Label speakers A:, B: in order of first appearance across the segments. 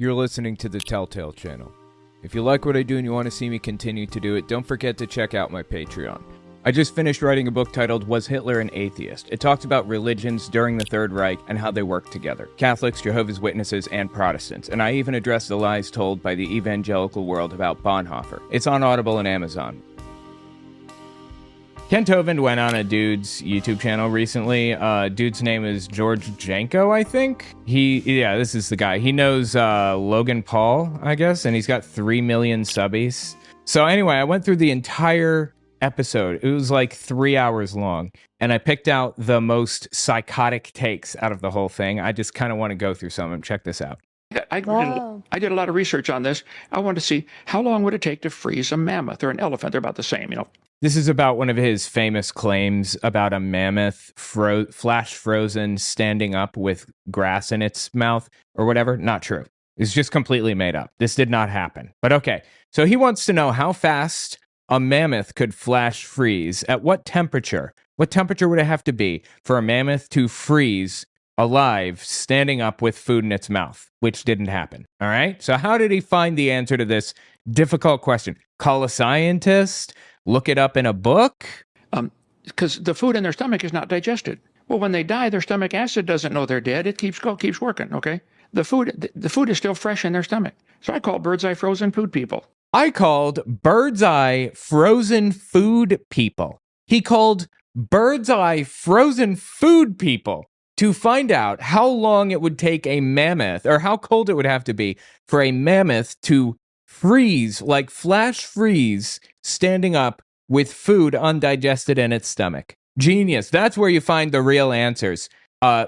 A: You're listening to the Telltale Channel. If you like what I do and you want to see me continue to do it, don't forget to check out my Patreon. I just finished writing a book titled Was Hitler an Atheist? It talks about religions during the Third Reich and how they work together. Catholics, Jehovah's Witnesses, and Protestants. And I even address the lies told by the evangelical world about Bonhoeffer. It's on Audible and Amazon. Hovind went on a dude's YouTube channel recently. Dude's name is George Janko, I think. This is the guy. He knows Logan Paul, I guess, and he's got 3 million subbies. So anyway, I went through the entire episode. It was like 3 hours long, and I picked out the most psychotic takes out of the whole thing. I just kind of want to go through some of them. Check this out.
B: I did a lot of research on this. I wanted to see how long would it take to freeze a mammoth or an elephant. They're about the same,
A: This is about one of his famous claims about a mammoth flash frozen standing up with grass in its mouth or whatever. Not true. It's just completely made up. This did not happen. But okay, so he wants to know how fast a mammoth could flash freeze. At what temperature? What temperature would it have to be for a mammoth to freeze alive, standing up with food in its mouth, which didn't happen. All right. So how did he find the answer to this difficult question? Call a scientist? Look it up in a book?
B: Because the food in their stomach is not digested. Well, when they die, their stomach acid doesn't know they're dead. It keeps working. Okay. The food is still fresh in their stomach. So I call birds eye frozen food people.
A: I called bird's eye frozen food people. He called bird's eye frozen food people to find out how long it would take a mammoth, or how cold it would have to be for a mammoth to freeze, like flash freeze, standing up with food undigested in its stomach. Genius. That's where you find the real answers.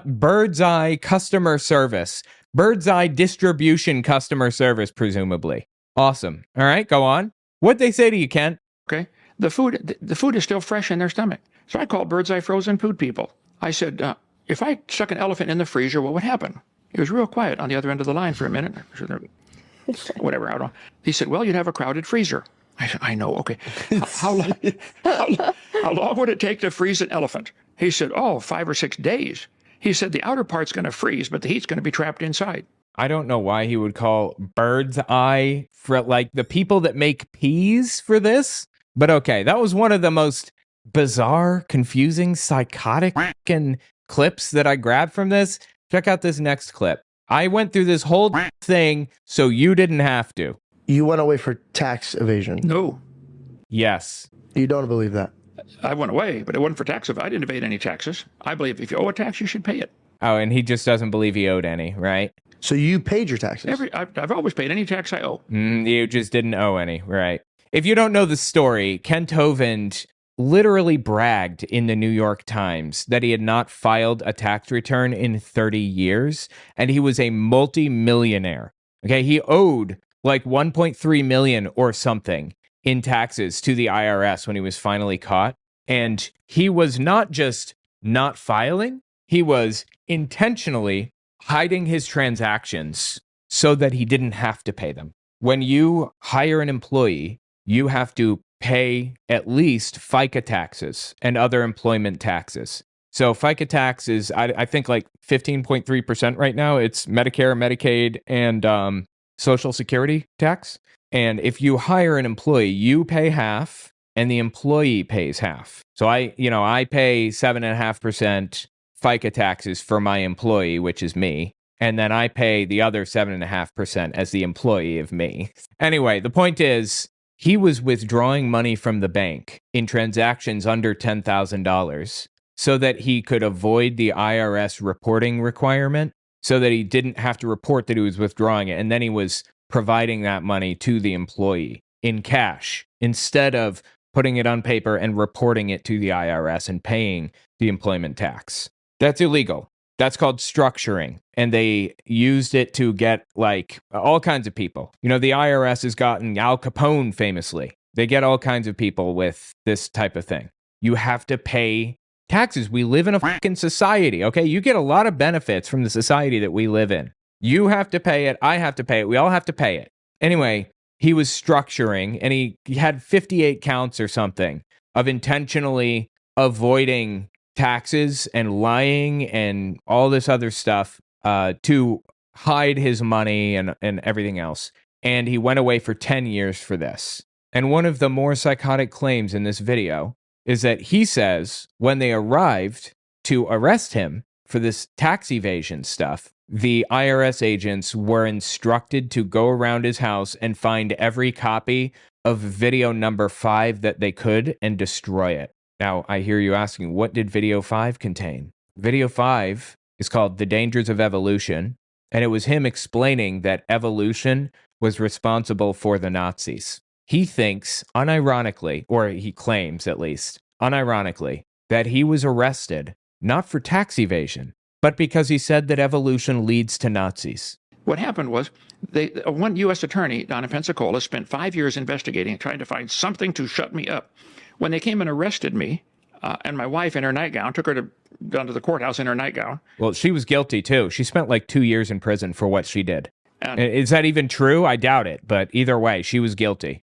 A: Bird's eye customer service. Bird's eye distribution customer service, presumably. Awesome. All right, go on. What'd they say to you, Kent?
B: Okay. The food is still fresh in their stomach. So I called birds eye frozen food people. I said, if I stuck an elephant in the freezer, what would happen? He was real quiet on the other end of the line for a minute. Whatever, I don't know. He said, well, you'd have a crowded freezer. I said, I know, okay. How long would it take to freeze an elephant? He said, 5 or 6 days. He said, the outer part's going to freeze, but the heat's going to be trapped inside.
A: I don't know why he would call bird's eye for like the people that make peas for this, but okay, that was one of the most bizarre, confusing, psychotic clips that I grabbed from this. Check out this next clip. I went through this whole thing so you didn't have to.
C: You went away for tax evasion.
B: No.
A: Yes.
C: You don't believe that?
B: I went away, but it wasn't for tax. I didn't evade any taxes. I believe if you owe a tax, you should pay it.
A: Oh, and he just doesn't believe he owed any, right?
C: So you paid your taxes?
B: I've always paid any tax I owe.
A: You just didn't owe any, right? If you don't know the story, Hovind literally bragged in the New York Times that he had not filed a tax return in 30 years, and he was a multi-millionaire. Okay, he owed like 1.3 million or something in taxes to the IRS when he was finally caught. And he was not just not filing, he was intentionally hiding his transactions so that he didn't have to pay them. When you hire an employee, you have to pay at least FICA taxes and other employment taxes. So FICA tax is, I think, like 15.3% right now. It's Medicare, Medicaid, and Social Security tax. And if you hire an employee, you pay half and the employee pays half. So I pay 7.5% FICA taxes for my employee, which is me. And then I pay the other 7.5% as the employee of me. Anyway, the point is, he was withdrawing money from the bank in transactions under $10,000 so that he could avoid the IRS reporting requirement, so that he didn't have to report that he was withdrawing it. And then he was providing that money to the employee in cash instead of putting it on paper and reporting it to the IRS and paying the employment tax. That's illegal. That's called structuring. And they used it to get like all kinds of people. You know, the IRS has gotten Al Capone famously. They get all kinds of people with this type of thing. You have to pay taxes. We live in a fucking society, okay? You get a lot of benefits from the society that we live in. You have to pay it. I have to pay it. We all have to pay it. Anyway, he was structuring, and he had 58 counts or something of intentionally avoiding taxes and lying and all this other stuff to hide his money and everything else. And he went away for 10 years for this. And one of the more psychotic claims in this video is that he says when they arrived to arrest him for this tax evasion stuff, the IRS agents were instructed to go around his house and find every copy of video number 5 that they could and destroy it. Now, I hear you asking, what did video 5 contain? Video 5 is called The Dangers of Evolution, and it was him explaining that evolution was responsible for the Nazis. He thinks, unironically, or he claims at least, unironically, that he was arrested not for tax evasion, but because he said that evolution leads to Nazis.
B: What happened was one U.S. attorney down in Pensacola spent 5 years investigating, trying to find something to shut me up. When they came and arrested me, and my wife in her nightgown, took her down to the courthouse in her nightgown.
A: Well, she was guilty too. She spent like 2 years in prison for what she did.
B: And
A: is that even true? I doubt it. But either way, she was guilty.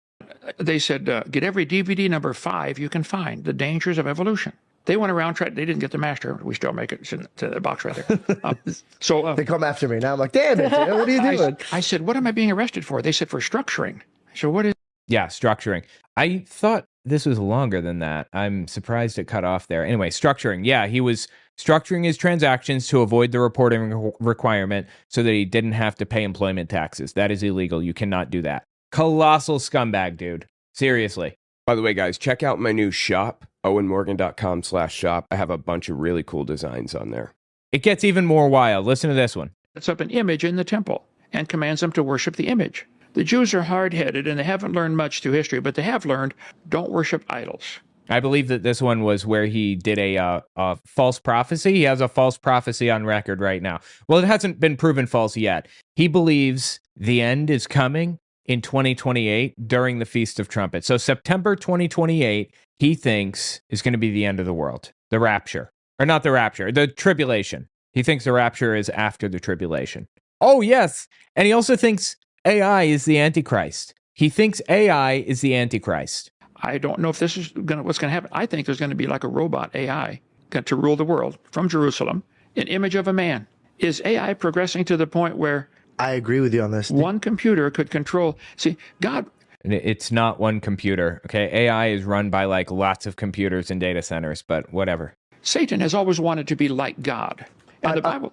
B: They said, get every DVD number 5 you can find, The Dangers of Evolution. They went around, they didn't get the master. We still make it. It's in the box right there.
C: They come after me. Now I'm like, damn it, what are you doing?
B: I said, what am I being arrested for? They said, for structuring. I said, what is?
A: Yeah, structuring. I thought this was longer than that. I'm surprised it cut off there. Anyway, structuring. Yeah, he was structuring his transactions to avoid the reporting requirement so that he didn't have to pay employment taxes. That is illegal. You cannot do that. Colossal scumbag, dude. Seriously.
D: By the way, guys, check out my new shop, owenmorgan.com/shop. I have a bunch of really cool designs on there.
A: It gets even more wild. Listen to this one.
B: Sets up an image in the temple and commands them to worship the image. The Jews are hard-headed and they haven't learned much through history, but they have learned, don't worship idols.
A: I believe that this one was where he did a false prophecy. He has a false prophecy on record right now. Well, it hasn't been proven false yet. He believes the end is coming in 2028 during the Feast of Trumpets. So September 2028, he thinks is going to be the end of the world. The rapture. Or not the rapture, the tribulation. He thinks the rapture is after the tribulation. Oh, yes. And he also thinks AI is the Antichrist. He thinks AI is the Antichrist.
B: I don't know if this is what's going to happen. I think there's going to be like a robot AI to rule the world from Jerusalem, an image of a man. Is AI progressing to the point where
C: I agree with you on this.
B: one computer could control? See, God.
A: It's not one computer. Okay, AI is run by like lots of computers and data centers, but whatever.
B: Satan has always wanted to be like God. And the Bible.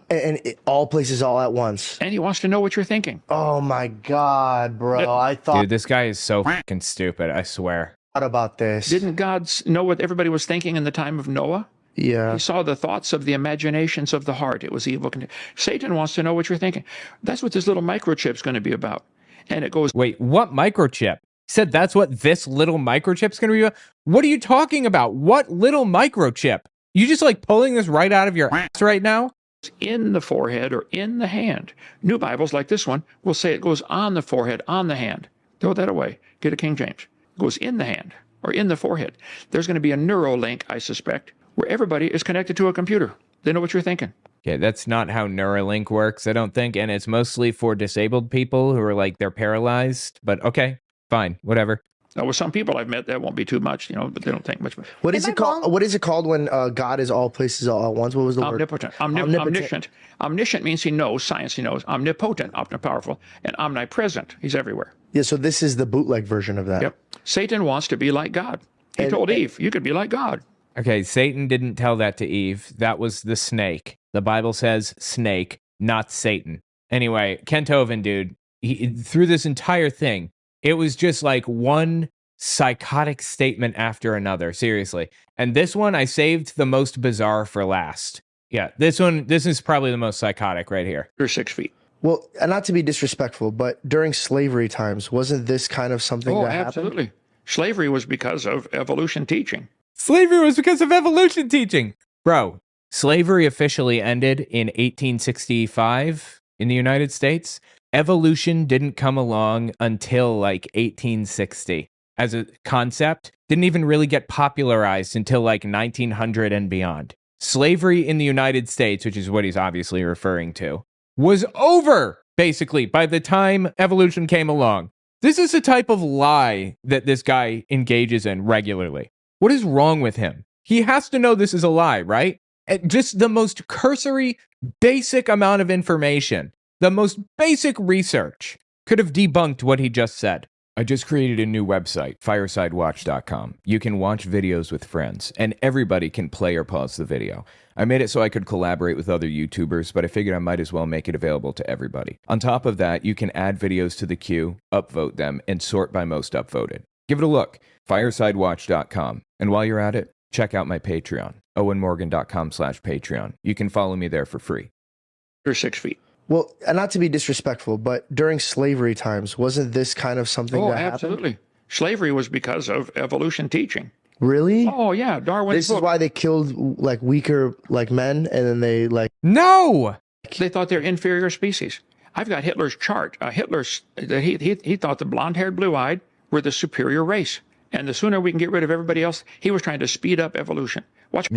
C: All places all at once.
B: And he wants to know what you're thinking.
C: Oh my God, bro. I thought
A: Dude, this guy is so fucking stupid, I swear.
C: about this.
B: Didn't God know what everybody was thinking in the time of Noah?
C: Yeah.
B: He saw the thoughts of the imaginations of the heart. It was evil. Satan wants to know what you're thinking. That's what this little microchip's going to be about. And it goes,
A: Wait, what microchip? He said that's what this little microchip's going to be about? What are you talking about? What little microchip? You just like pulling this right out of your ass right now?
B: in the forehead or in the hand. New Bibles like this one will say it goes on the forehead, on the hand. Throw that away. Get a King James. It goes in the hand or in the forehead. There's going to be a neural link, I suspect, where everybody is connected to a computer. They know what you're thinking.
A: Yeah, that's not how Neuralink works, I don't think. And it's mostly for disabled people who are like, they're paralyzed. But okay, fine, whatever.
B: Now, with some people I've met, that won't be too much, but they don't think much.
C: What is it called? What is it called when God is all places all at once? What was the
B: Omnipotent.
C: word?
B: Omniscient. Omniscient means he knows, science he knows. Omnipotent, omnipowerful, and omnipresent. He's everywhere.
C: Yeah, so this is the bootleg version of that.
B: Yep. Satan wants to be like God. He told Eve, you could be like God.
A: Okay, Satan didn't tell that to Eve. That was the snake. The Bible says snake, not Satan. Anyway, Kent Hovind, dude, through this entire thing, it was just like one psychotic statement after another, seriously. And this one, I saved the most bizarre for last. Yeah, this is probably the most psychotic right here.
B: You're 6 feet.
C: Well, and not to be disrespectful, but during slavery times, wasn't this kind of something that happened?
B: Absolutely. Slavery was because of evolution teaching.
A: Slavery was because of evolution teaching. Bro, slavery officially ended in 1865 in the United States. Evolution didn't come along until like 1860 as a concept. Didn't even really get popularized until like 1900 and beyond. Slavery in the United States, which is what he's obviously referring to, was over, basically, by the time evolution came along. This is the type of lie that this guy engages in regularly. What is wrong with him? He has to know this is a lie, right? Just the most cursory, basic amount of information The most basic research could have debunked what he just said.
D: I just created a new website, firesidewatch.com. You can watch videos with friends, and everybody can play or pause the video. I made it so I could collaborate with other YouTubers, but I figured I might as well make it available to everybody. On top of that, you can add videos to the queue, upvote them, and sort by most upvoted. Give it a look, firesidewatch.com. And while you're at it, check out my Patreon, owenmorgan.com/Patreon. You can follow me there for free.
B: You're 6 feet.
C: Well, and not to be disrespectful, but during slavery times, wasn't this kind of something that
B: absolutely.
C: happened?
B: Slavery was because of evolution teaching.
C: Really?
B: Oh, yeah. Darwin's
C: This is why they killed like weaker like men, and then they like.
A: No!
B: They thought they're inferior species. I've got Hitler's chart. He thought the blonde-haired, blue-eyed were the superior race. And the sooner we can get rid of everybody else, he was trying to speed up evolution. Watch.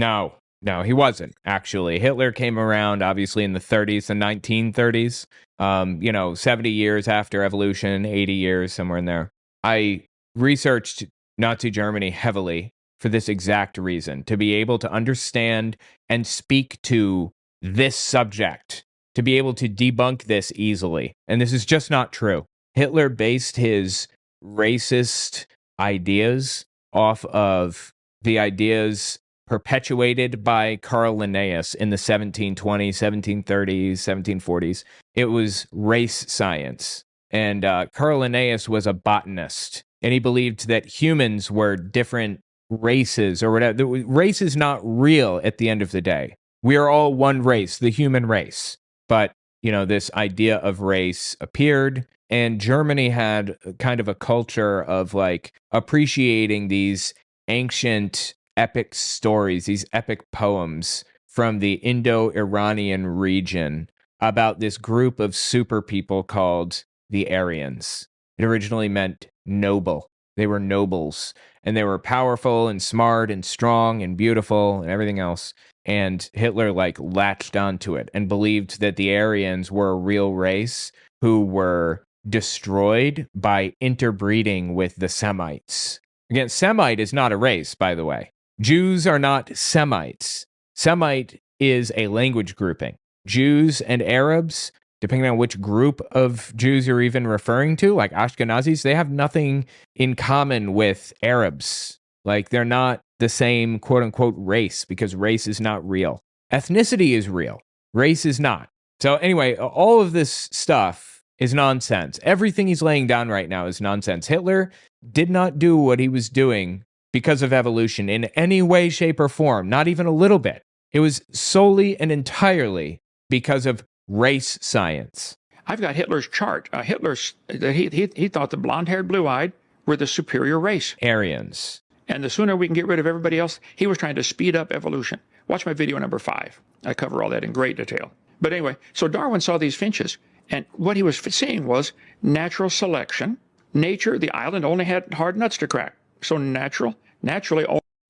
A: No, he wasn't, actually. Hitler came around, obviously, in the 30s, the 1930s. 70 years after evolution, 80 years, somewhere in there. I researched Nazi Germany heavily for this exact reason, to be able to understand and speak to this subject, to be able to debunk this easily. And this is just not true. Hitler based his racist ideas off of the ideas perpetuated by Carl Linnaeus in the 1720s, 1730s, 1740s. It was race science. And Carl Linnaeus was a botanist, and he believed that humans were different races or whatever. Race is not real at the end of the day. We are all one race, the human race. But, this idea of race appeared, and Germany had kind of a culture of like appreciating these ancient epic stories, these epic poems from the Indo-Iranian region about this group of super people called the Aryans. It originally meant noble. They were nobles, and they were powerful and smart and strong and beautiful and everything else. And Hitler latched onto it and believed that the Aryans were a real race who were destroyed by interbreeding with the Semites. Again, Semite is not a race, by the way. Jews are not Semites. Semite is a language grouping. Jews and Arabs, depending on which group of Jews you're even referring to, like Ashkenazis, they have nothing in common with Arabs. They're not the same quote-unquote race, because race is not real. Ethnicity is real. Race is not. So anyway, all of this stuff is nonsense. Everything he's laying down right now is nonsense. Hitler did not do what he was doing because of evolution in any way, shape, or form, not even a little bit. It was solely and entirely because of race science.
B: I've got Hitler's chart. He thought the blonde-haired, blue-eyed were the superior race.
A: Aryans.
B: And the sooner we can get rid of everybody else, he was trying to speed up evolution. Watch my video number 5. I cover all that in great detail. But anyway, so Darwin saw these finches, and what he was seeing was natural selection. Nature, the island only had hard nuts to crack. So naturally.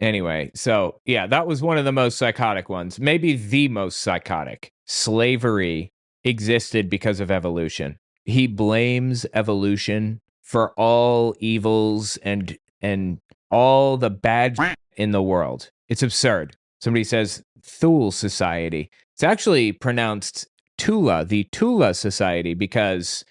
A: Anyway, so yeah, that was one of the most psychotic ones. Maybe the most psychotic. Slavery existed because of evolution. He blames evolution for all evils and all the bad in the world. It's absurd. Somebody says Thule Society. It's actually pronounced Tula, the Tula Society, because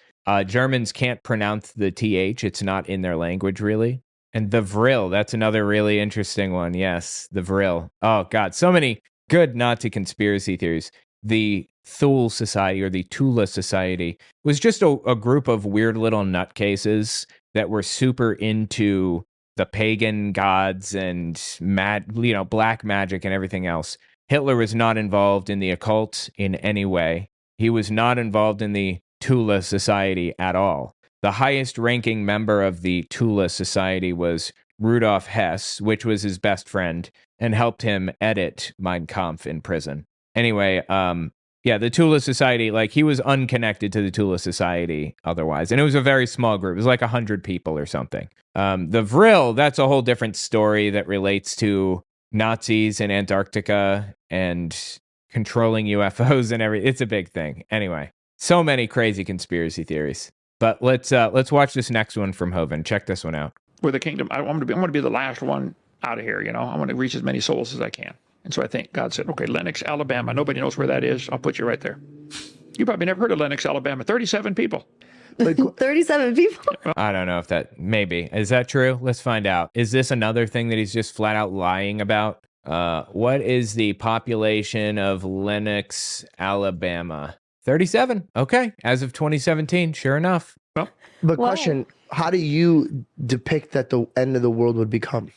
A: Germans can't pronounce the TH. It's not in their language, really. And the Vril, that's another really interesting one. Yes, the Vril. Oh, God, so many good Nazi conspiracy theories. The Thule Society, or the Tula Society, was just a group of weird little nutcases that were super into the pagan gods and black magic and everything else. Hitler was not involved in the occult in any way. He was not involved in the Tula Society at all. The highest ranking member of the Tula Society was Rudolf Hess, which was his best friend, and helped him edit Mein Kampf in prison. Anyway, the Tula Society, he was unconnected to the Tula Society otherwise. And it was a very small group. It was 100 people or something. The Vril, that's a whole different story that relates to Nazis in Antarctica and controlling UFOs and everything. It's a big thing. Anyway, so many crazy conspiracy theories. But let's watch this next one from Hovind. Check this one out.
B: With the kingdom, I want to be the last one out of here. I want to reach as many souls as I can. And so I think God said, okay, Lenox, Alabama. Nobody knows where that is. I'll put you right there. You probably never heard of Lenox, Alabama. 37 people.
E: 37 people.
A: I don't know if that, maybe. Is that true? Let's find out. Is this another thing that he's just flat out lying about? What is the population of Lenox, Alabama? 37. Okay. As of 2017, sure enough.
B: Well,
C: But question, how do you depict that the end of the world would become?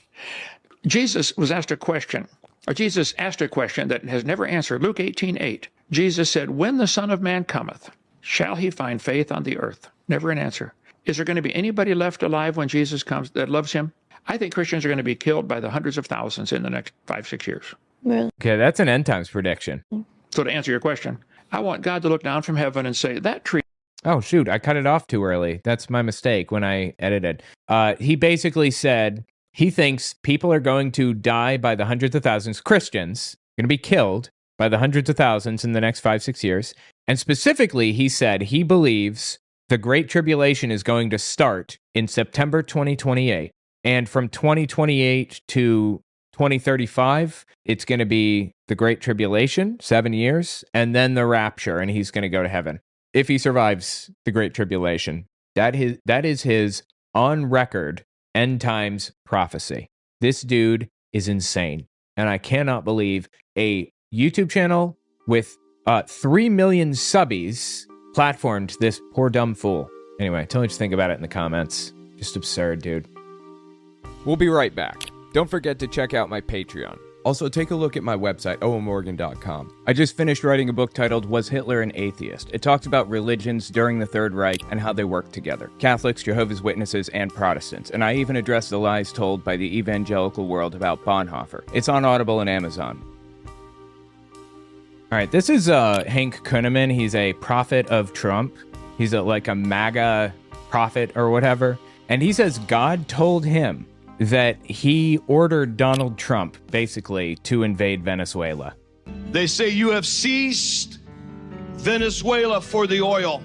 B: Jesus was asked a question, or Jesus asked a question that has never answered. Luke 18:8. Jesus said, when the Son of Man cometh, shall he find faith on the earth? Never an answer. Is there going to be anybody left alive when Jesus comes that loves him? I think Christians are going to be killed by the hundreds of thousands in the next 5-6 years.
E: Really?
A: Okay, that's an end times prediction.
B: So to answer your question, I want God to look down from heaven and say, that tree.
A: Oh, shoot. I cut it off too early. That's my mistake when I edited. He basically said he thinks people are going to die by the hundreds of thousands. Christians are going to be killed by the hundreds of thousands in the next 5-6 years. And specifically, he said he believes the Great Tribulation is going to start in September 2028. And from 2028 to 2035, it's going to be the Great Tribulation, 7 years, and then the rapture, and he's going to go to heaven. If he survives the Great Tribulation, that is his on record end times prophecy. This dude is insane. And I cannot believe a YouTube channel with 3 million subbies platformed this poor dumb fool. Anyway, tell me what you think about it in the comments. Just absurd, dude.
D: We'll be right back. Don't forget to check out my Patreon. Also, take a look at my website, owenmorgan.com.
A: I just finished writing a book titled Was Hitler an Atheist? It talks about religions during the Third Reich and how they work together. Catholics, Jehovah's Witnesses, and Protestants. And I even address the lies told by the evangelical world about Bonhoeffer. It's on Audible and Amazon. All right, this is Hank Kunneman. He's a prophet of Trump. He's like a MAGA prophet or whatever. And he says God told him that he ordered Donald Trump, basically, to invade Venezuela.
F: They say you have seized Venezuela for the oil.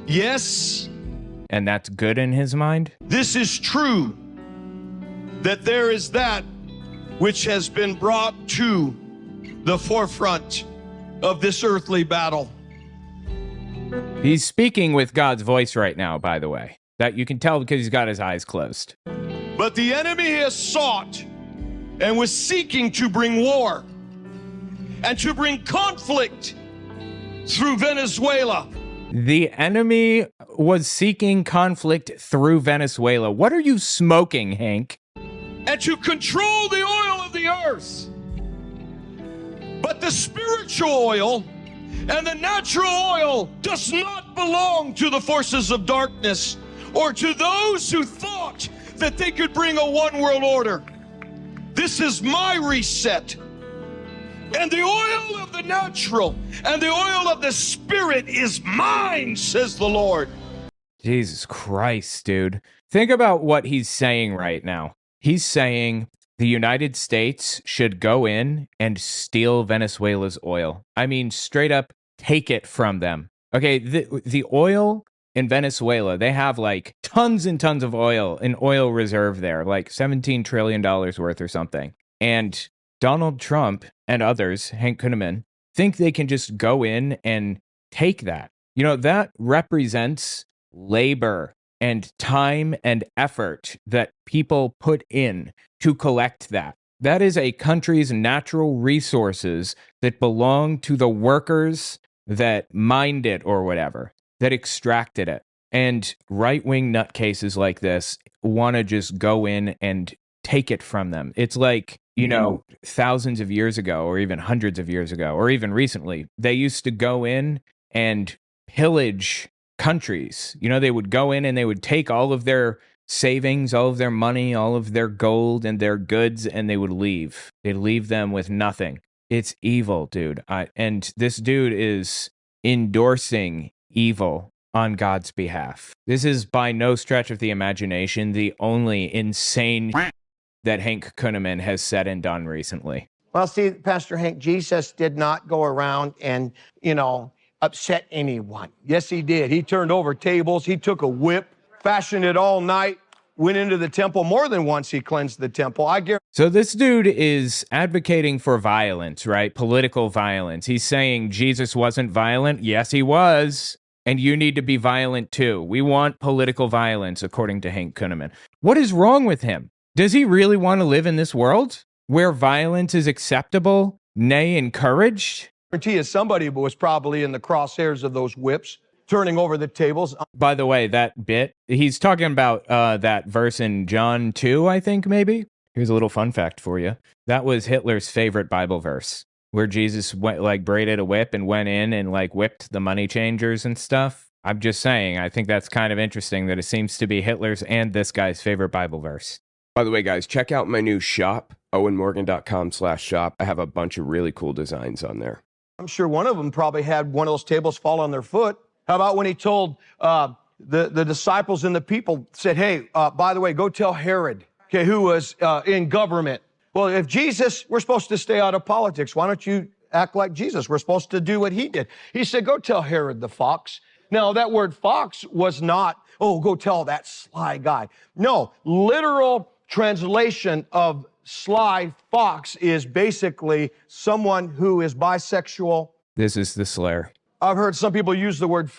F: Yes.
A: And that's good in his mind?
F: This is true, that there is that which has been brought to the forefront of this earthly battle.
A: He's speaking with God's voice right now, by the way. That you can tell because he's got his eyes closed.
F: But the enemy has sought and was seeking to bring war and to bring conflict through Venezuela.
A: The enemy was seeking conflict through Venezuela. What are you smoking, Hank?
F: And to control the oil of the earth. But the spiritual oil and the natural oil does not belong to the forces of darkness or to those who thought that they could bring a one world order. This is my reset. And the oil of the natural and the oil of the spirit is mine, says the Lord.
A: Jesus Christ, dude. Think about what he's saying right now. He's saying the United States should go in and steal Venezuela's oil. I mean, straight up take it from them. Okay, the oil in Venezuela, they have like tons and tons of oil, an oil reserve there, like $17 trillion worth or something. And Donald Trump and others, Hank Kunneman, think they can just go in and take that. You know, that represents labor and time and effort that people put in to collect that. That is a country's natural resources that belong to the workers that mined it or whatever, that extracted it. And right-wing nutcases like this want to just go in and take it from them. It's like, you know, thousands of years ago, or even hundreds of years ago, or even recently, they used to go in and pillage countries. You know, they would go in and they would take all of their savings, all of their money, all of their gold and their goods, and they would leave. They'd leave them with nothing. It's evil, dude. And this dude is endorsing evil on God's behalf. This is by no stretch of the imagination the only insane that Hank Kunneman has said and done recently.
G: Well, see, Pastor Hank, Jesus did not go around and, upset anyone. Yes, he did. He turned over tables. He took a whip, fashioned it all night, went into the temple more than once. He cleansed the temple. I guarantee.
A: So this dude is advocating for violence, right? Political violence. He's saying Jesus wasn't violent. Yes, he was. And you need to be violent too. We want political violence, according to Hank Kunneman. What is wrong with him? Does he really want to live in this world where violence is acceptable, nay, encouraged?
G: I guarantee you somebody was probably in the crosshairs of those whips, turning over the tables.
A: By the way, that bit, he's talking about that verse in John 2, I think, maybe. Here's a little fun fact for you. That was Hitler's favorite Bible verse, where Jesus went, like, braided a whip and went in and, like, whipped the money changers and stuff. I'm just saying, I think that's kind of interesting that it seems to be Hitler's and this guy's favorite Bible verse.
D: By the way, guys, check out my new shop, owenmorgan.com/shop. I have a bunch of really cool designs on there.
G: I'm sure one of them probably had one of those tables fall on their foot. How about when he told the disciples and the people, said, hey, by the way, go tell Herod, okay, who was in government. Well, if Jesus, we're supposed to stay out of politics. Why don't you act like Jesus? We're supposed to do what he did. He said, go tell Herod the fox. Now, that word fox was not, oh, go tell that sly guy. No, literal translation of sly fox is basically someone who is bisexual.
A: This is the slur.
G: I've heard some people use the word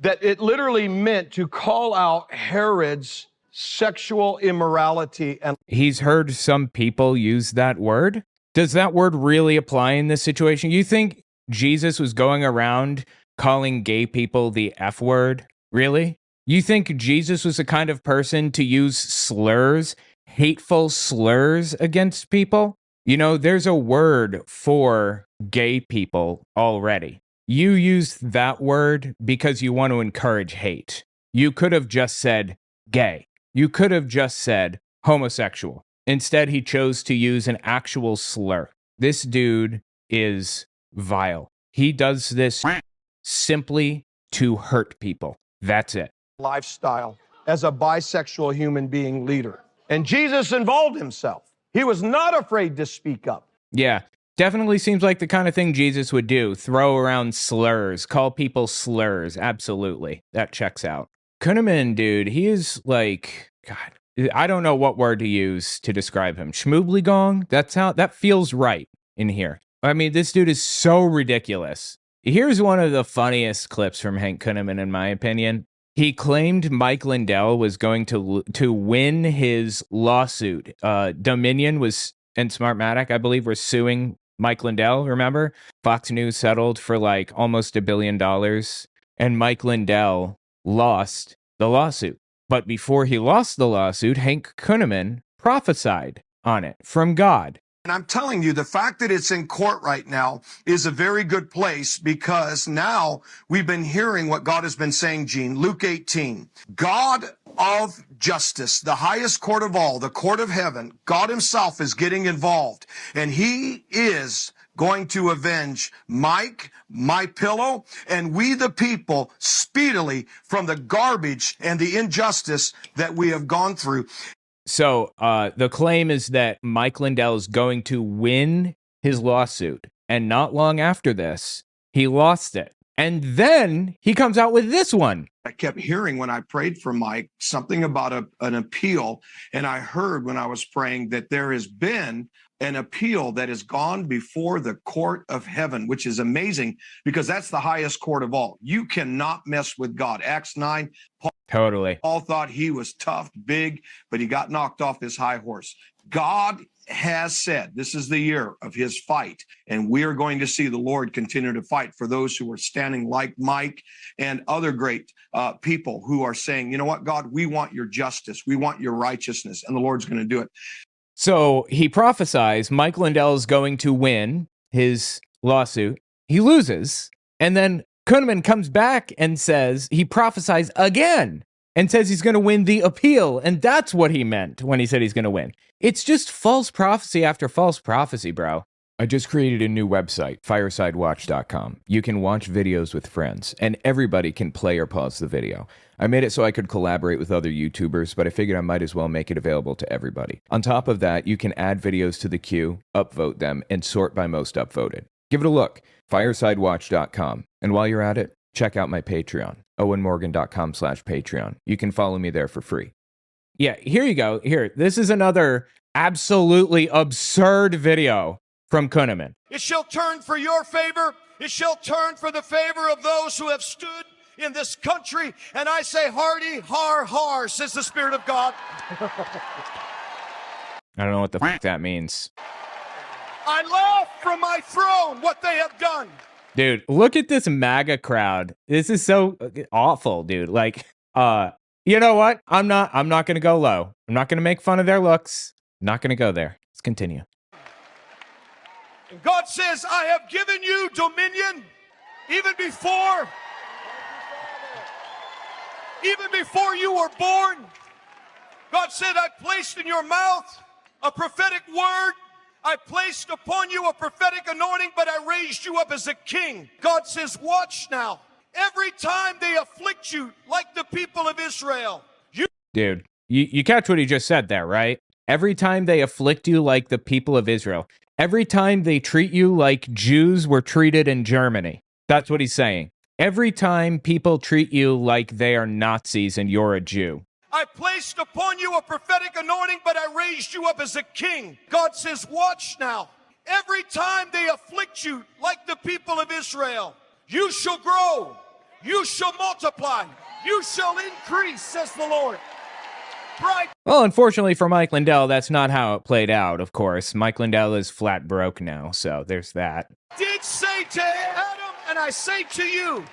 G: that it literally meant to call out Herod's sexual immorality. And
A: he's heard some people use that word. Does that word really apply in this situation? You think Jesus was going around calling gay people the F word? Really? You think Jesus was the kind of person to use slurs, hateful slurs against people? You know, there's a word for gay people already. You used that word because you want to encourage hate. You could have just said gay. You could have just said homosexual. Instead, he chose to use an actual slur. This dude is vile. He does this simply to hurt people. That's it.
G: Lifestyle as a bisexual human being leader. And Jesus involved himself. He was not afraid to speak up.
A: Yeah, definitely seems like the kind of thing Jesus would do. Throw around slurs, call people slurs. Absolutely. That checks out. Kunneman, dude, he is like, God, I don't know what word to use to describe him. Schmoobligong? That feels right in here. I mean, this dude is so ridiculous. Here's one of the funniest clips from Hank Kunneman, in my opinion. He claimed Mike Lindell was going to win his lawsuit. Dominion was, and Smartmatic, I believe, were suing Mike Lindell, remember? Fox News settled for like almost $1 billion. And Mike Lindell lost the lawsuit. But before he lost the lawsuit, Hank Kunneman prophesied on it from God.
G: And I'm telling you, the fact that it's in court right now is a very good place, because now we've been hearing what God has been saying, Gene. Luke 18, God of justice, the highest court of all, the court of heaven, God himself is getting involved, and he is going to avenge Mike, my pillow, and we the people speedily from the garbage and the injustice that we have gone through.
A: So the claim is that Mike Lindell is going to win his lawsuit. And not long after this, he lost it. And then he comes out with this one.
G: I kept hearing when I prayed for Mike something about an appeal. And I heard when I was praying that there has been an appeal that has gone before the court of heaven, which is amazing because that's the highest court of all. You cannot mess with God. Acts 9, Paul thought he was tough, big, but he got knocked off his high horse. God has said this is the year of his fight, and we are going to see the Lord continue to fight for those who are standing like Mike and other great people who are saying, you know what, God, we want your justice. We want your righteousness, and the Lord's going to do it.
A: So he prophesies Mike Lindell is going to win his lawsuit. He loses. And then Kunneman comes back and says he prophesies again and says he's going to win the appeal. And that's what he meant when he said he's going to win. It's just false prophecy after false prophecy, bro.
D: I just created a new website, firesidewatch.com. You can watch videos with friends, and everybody can play or pause the video. I made it so I could collaborate with other YouTubers, but I figured I might as well make it available to everybody. On top of that, you can add videos to the queue, upvote them, and sort by most upvoted. Give it a look, firesidewatch.com. And while you're at it, check out my Patreon, owenmorgan.com/Patreon. You can follow me there for free.
A: Yeah, here you go. Here, this is another absolutely absurd video from Kunneman.
F: It shall turn for your favor. It shall turn for the favor of those who have stood in this country. And I say, hardy, har, har, says the Spirit of God.
A: I don't know what the fuck that means.
F: I laugh from my throne what they have done.
A: Dude, look at this MAGA crowd. This is so awful, dude. Like, you know what? I'm not going to go low. I'm not going to make fun of their looks. I'm not going to go there. Let's continue.
F: And God says, I have given you dominion even before you were born. God said, I placed in your mouth a prophetic word. I placed upon you a prophetic anointing, but I raised you up as a king. God says, watch now. Every time they afflict you like the people of Israel.
A: Dude, you catch what he just said there, right? Every time they afflict you like the people of Israel. Every time they treat you like Jews were treated in Germany. That's what he's saying. Every time people treat you like they are Nazis and you're a Jew.
F: I placed upon you a prophetic anointing, but I raised you up as a king. God says, watch now. Every time they afflict you like the people of Israel, you shall grow, you shall multiply, you shall increase, says the Lord. Right.
A: Well, unfortunately for Mike Lindell, that's not how it played out, of course. Mike Lindell is flat broke now, so there's that.
F: Did say to Adam, and I say to you,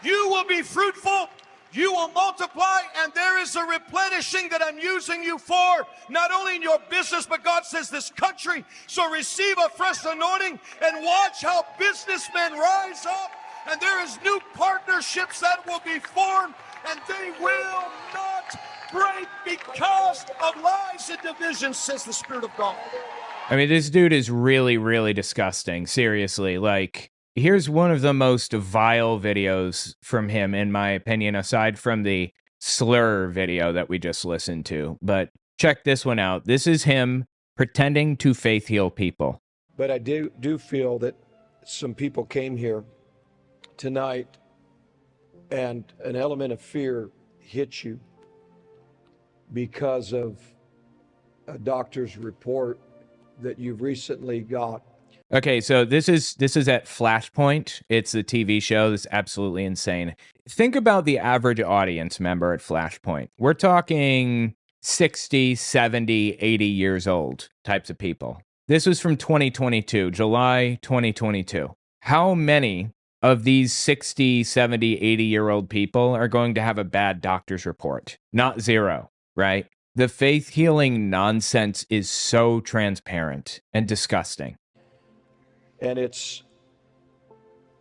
F: you will be fruitful, you will multiply, and there is a replenishing that I'm using you for, not only in your business, but God says this country. So receive a fresh anointing and watch how businessmen rise up, and there is new partnerships that will be formed, and they will not break because of lies and division, says the Spirit of God.
A: I mean, this dude is really, really disgusting. Seriously, like, here's one of the most vile videos from him, in my opinion, aside from the slur video that we just listened to. But check this one out. This is him pretending to faith heal people.
H: But I do feel that some people came here tonight and an element of fear hit you because of a doctor's report that you recently got.
A: Okay, so this is at Flashpoint. It's a TV show that's absolutely insane. Think about the average audience member at Flashpoint. We're talking 60, 70, 80 years old types of people. This was from 2022, July 2022. How many of these 60, 70, 80-year-old people are going to have a bad doctor's report? Not zero, right? The faith healing nonsense is so transparent and disgusting.
H: And it's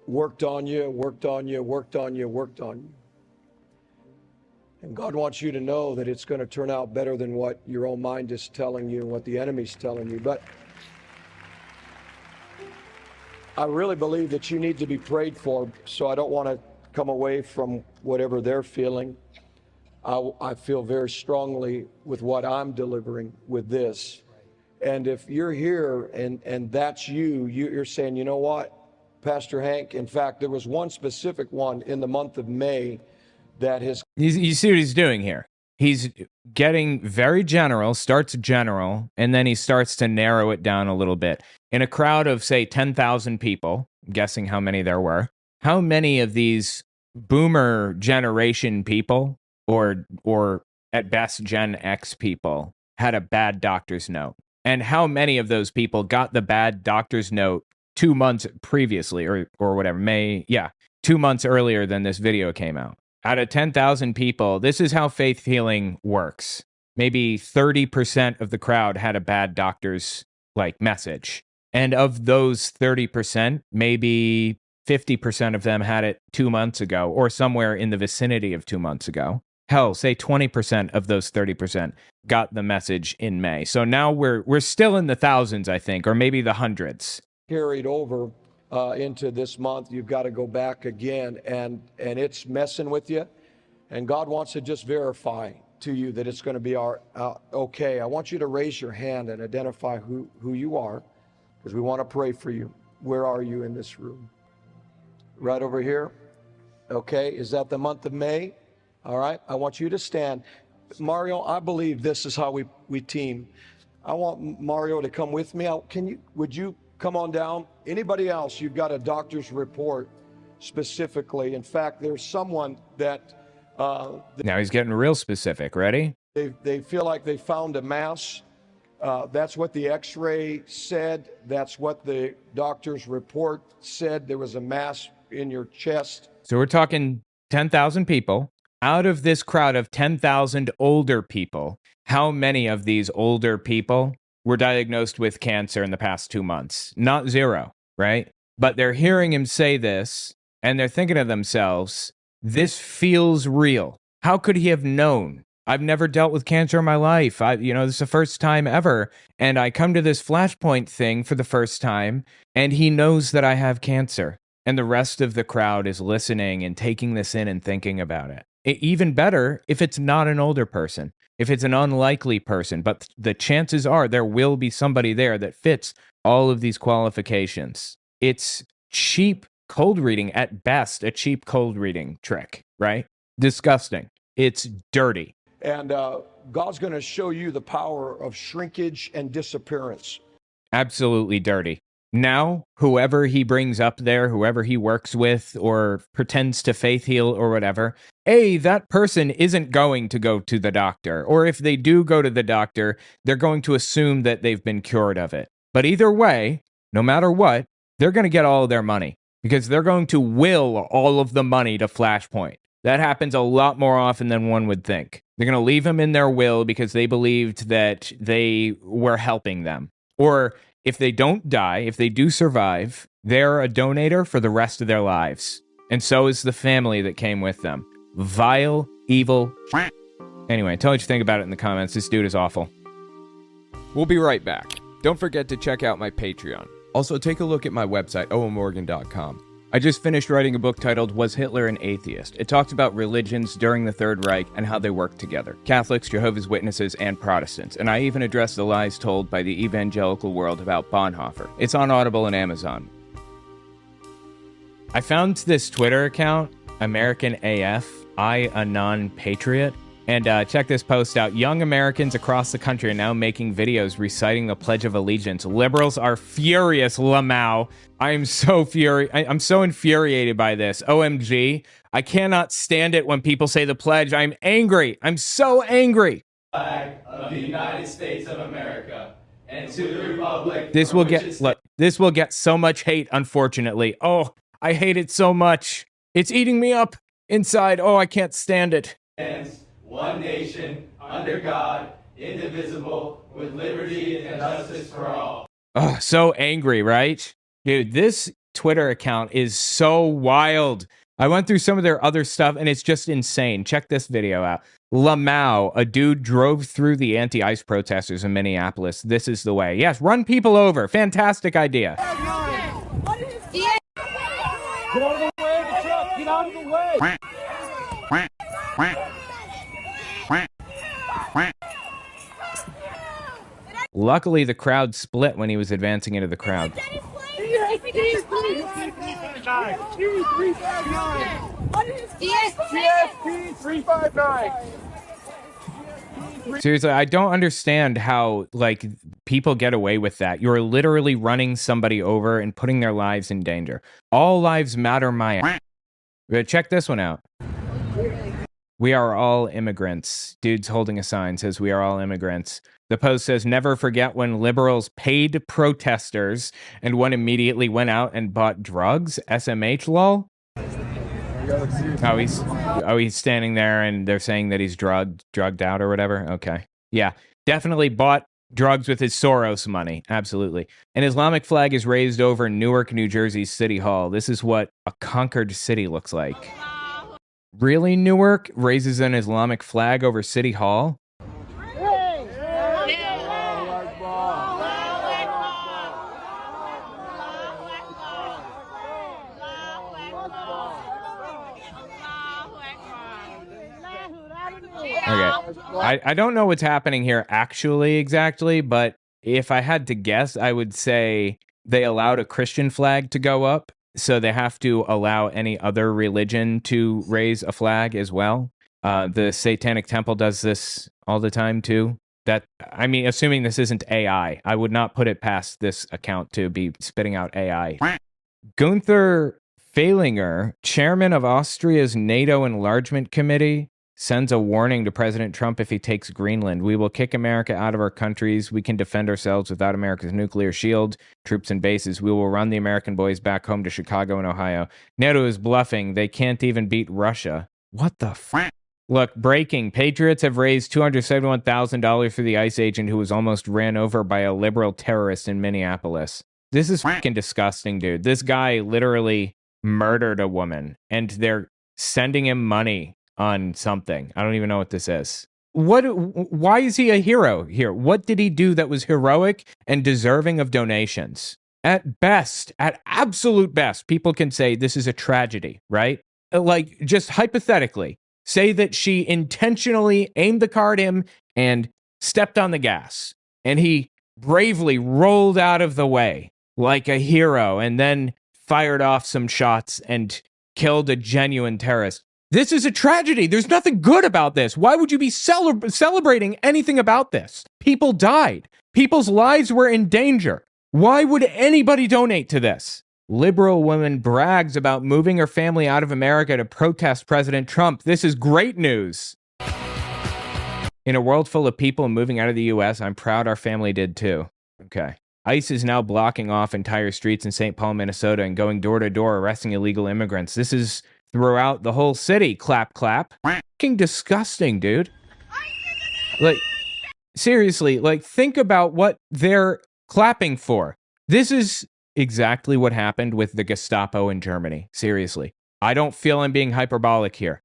H: worked on you, worked on you, worked on you, worked on you. And God wants you to know that it's going to turn out better than what your own mind is telling you and what the enemy's telling you. But I really believe that you need to be prayed for, so I don't want to come away from whatever they're feeling. I feel very strongly with what I'm delivering with this. And if you're here and that's you're saying, you know what, Pastor Hank, in fact, there was one specific one in the month of May that has...
A: You see what he's doing here? He's getting very general, starts general, and then he starts to narrow it down a little bit. In a crowd of, say, 10,000 people, I'm guessing how many there were, how many of these boomer generation people, or at best Gen X people, had a bad doctor's note? And how many of those people got the bad doctor's note 2 months previously, or whatever, 2 months earlier than this video came out? Out of 10,000 people, this is how faith healing works. Maybe 30% of the crowd had a bad doctor's message. And of those 30%, maybe 50% of them had it 2 months ago, or somewhere in the vicinity of 2 months ago. Hell, say 20% of those 30% got the message in May. So now we're still in the thousands, I think, or maybe the hundreds.
H: Carried over into this month. You've got to go back again, and it's messing with you. And God wants to just verify to you that it's going to be okay. I want you to raise your hand and identify who you are, because we want to pray for you. Where are you in this room? Right over here. Okay, is that the month of May? All right, I want you to stand. Mario, I believe this is how we team. I want Mario to come with me. Would you come on down? Anybody else, you've got a doctor's report specifically. In fact, there's someone that
A: now he's getting real specific. Ready?
H: They feel like they found a mass. That's what the x-ray said. That's what the doctor's report said. There was a mass in your chest.
A: So we're talking 10,000 people. Out of this crowd of 10,000 older people, how many of these older people were diagnosed with cancer in the past 2 months? Not zero, right? But they're hearing him say this, and they're thinking to themselves, this feels real. How could he have known? I've never dealt with cancer in my life. This is the first time ever. And I come to this Flashpoint thing for the first time, and he knows that I have cancer. And the rest of the crowd is listening and taking this in and thinking about it. Even better if it's not an older person, if it's an unlikely person, but the chances are there will be somebody there that fits all of these qualifications. It's cheap cold reading at best, a cheap cold reading trick, right? Disgusting. It's dirty.
H: And God's going to show you the power of shrinkage and disappearance.
A: Absolutely dirty. Now, whoever he brings up there, whoever he works with or pretends to faith heal or whatever, that person isn't going to go to the doctor. Or if they do go to the doctor, they're going to assume that they've been cured of it. But either way, no matter what, they're going to get all of their money because they're going to will all of the money to Flashpoint. That happens a lot more often than one would think. They're going to leave them in their will because they believed that they were helping them. Or if they don't die, if they do survive, they're a donator for the rest of their lives. And so is the family that came with them. Vile, evil. Anyway, tell me what you think about it in the comments. This dude is awful.
D: We'll be right back. Don't forget to check out my Patreon. Also, take a look at my website, owenmorgan.com.
A: I just finished writing a book titled Was Hitler an Atheist? It talks about religions during the Third Reich and how they work together. Catholics, Jehovah's Witnesses, and Protestants. And I even address the lies told by the evangelical world about Bonhoeffer. It's on Audible and Amazon. I found this Twitter account, American AF, I a non-patriot. And check this post out. Young Americans across the country are now making videos reciting the Pledge of Allegiance. Liberals are furious, Lamau. I'm so infuriated by this. OMG. I cannot stand it when people say the pledge. I'm angry. I'm so angry.
I: Flag of the United States of America and to the republic.
A: This will get so much hate, unfortunately. Oh, I hate it so much. It's eating me up inside. Oh, I can't stand it.
I: One nation, under God, indivisible, with liberty and justice for all.
A: Oh, so angry, right? Dude, this Twitter account is so wild. I went through some of their other stuff, and it's just insane. Check this video out. Lamau, a dude drove through the anti-ICE protesters in Minneapolis. This is the way. Yes, run people over. Fantastic idea.
J: Get out of the way, the truck. Get out of the way.
A: Luckily, the crowd split when he was advancing into the crowd. Seriously, I don't understand how, people get away with that. You're literally running somebody over and putting their lives in danger. All lives matter, Maya. Check this one out. We are all immigrants. Dude's holding a sign, says we are all immigrants. The post says, never forget when liberals paid protesters and one immediately went out and bought drugs? SMH, lol? He's standing there and they're saying that he's drugged out or whatever? Okay. Yeah, definitely bought drugs with his Soros money. Absolutely. An Islamic flag is raised over Newark, New Jersey's City Hall. This is what a conquered city looks like. Really, Newark raises an Islamic flag over City Hall? Okay, I don't know what's happening here actually exactly, but if I had to guess, I would say they allowed a Christian flag to go up, so they have to allow any other religion to raise a flag as well. The Satanic Temple does this all the time too. Assuming this isn't AI, I would not put it past this account to be spitting out AI. Gunther Fehlinger, chairman of Austria's NATO Enlargement Committee, sends a warning to President Trump if he takes Greenland. We will kick America out of our countries. We can defend ourselves without America's nuclear shield, troops and bases. We will run the American boys back home to Chicago and Ohio. NATO is bluffing. They can't even beat Russia. What the f***? Look, breaking. Patriots have raised $271,000 for the ICE agent who was almost ran over by a liberal terrorist in Minneapolis. This is fucking disgusting, dude. This guy literally murdered a woman, and they're sending him money on something. I don't even know what this is. Why is he a hero here? What did he do that was heroic and deserving of donations? At best, at absolute best, people can say this is a tragedy, right? Like, just hypothetically, say that she intentionally aimed the car at him and stepped on the gas, and he bravely rolled out of the way like a hero and then fired off some shots and killed a genuine terrorist. This is a tragedy. There's nothing good about this. Why would you be celebrating anything about this? People died. People's lives were in danger. Why would anybody donate to this? Liberal woman brags about moving her family out of America to protest President Trump. This is great news. In a world full of people moving out of the U.S., I'm proud our family did too. Okay. ICE is now blocking off entire streets in St. Paul, Minnesota, and going door to door arresting illegal immigrants. This is throughout the whole city. Clap, clap. Fucking disgusting, dude. Like, seriously, like, think about what they're clapping for. This is exactly what happened with the Gestapo in Germany. Seriously. I don't feel I'm being hyperbolic here.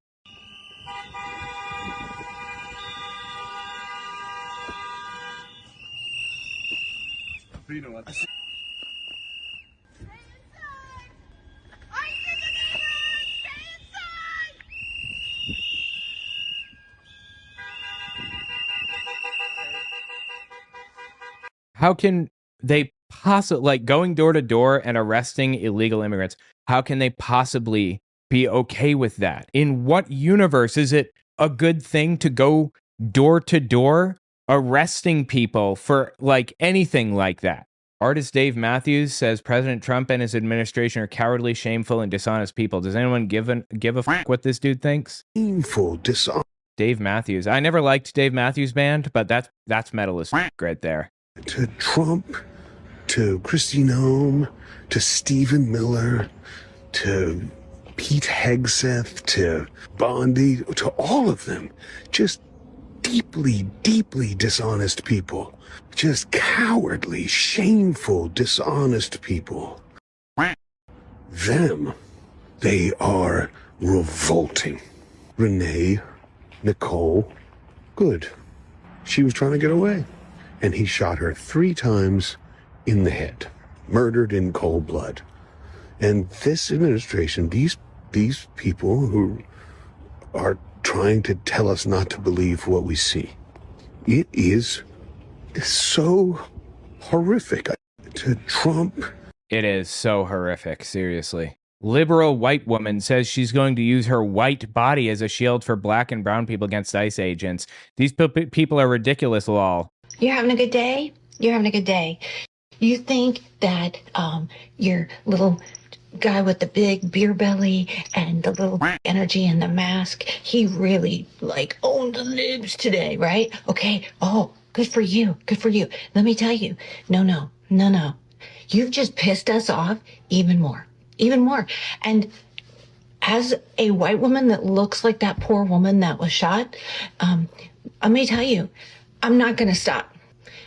A: How can they possibly, like, going door to door and arresting illegal immigrants, how can they possibly be okay with that? In what universe is it a good thing to go door to door arresting people for, like, anything like that? Artist Dave Matthews says President Trump and his administration are cowardly, shameful, and dishonest people. Does anyone give a fuck what this dude thinks?
K: Shameful, dishonest.
A: Dave Matthews. I never liked Dave Matthews Band, but that's metal as fuck right there.
K: To Trump, to Kristi Noem, to Stephen Miller, to Pete Hegseth, to Bondi, to all of them. Just deeply, deeply dishonest people. Just cowardly, shameful, dishonest people. Them, they are revolting. Renee, Nicole, good. She was trying to get away. And he shot her 3 times in the head, murdered in cold blood. And this administration, these people who are trying to tell us not to believe what we see, it is so horrific. To Trump.
A: It is so horrific, seriously. Liberal white woman says she's going to use her white body as a shield for black and brown people against ICE agents. These people are ridiculous, lol.
L: You're having a good day? You're having a good day. You think that your little guy with the big beer belly and the little energy and the mask, he really, like, owned the libs today, right? Okay. Oh, good for you. Good for you. Let me tell you. No. You've just pissed us off even more. Even more. And as a white woman that looks like that poor woman that was shot, let me tell you, I'm not going to stop.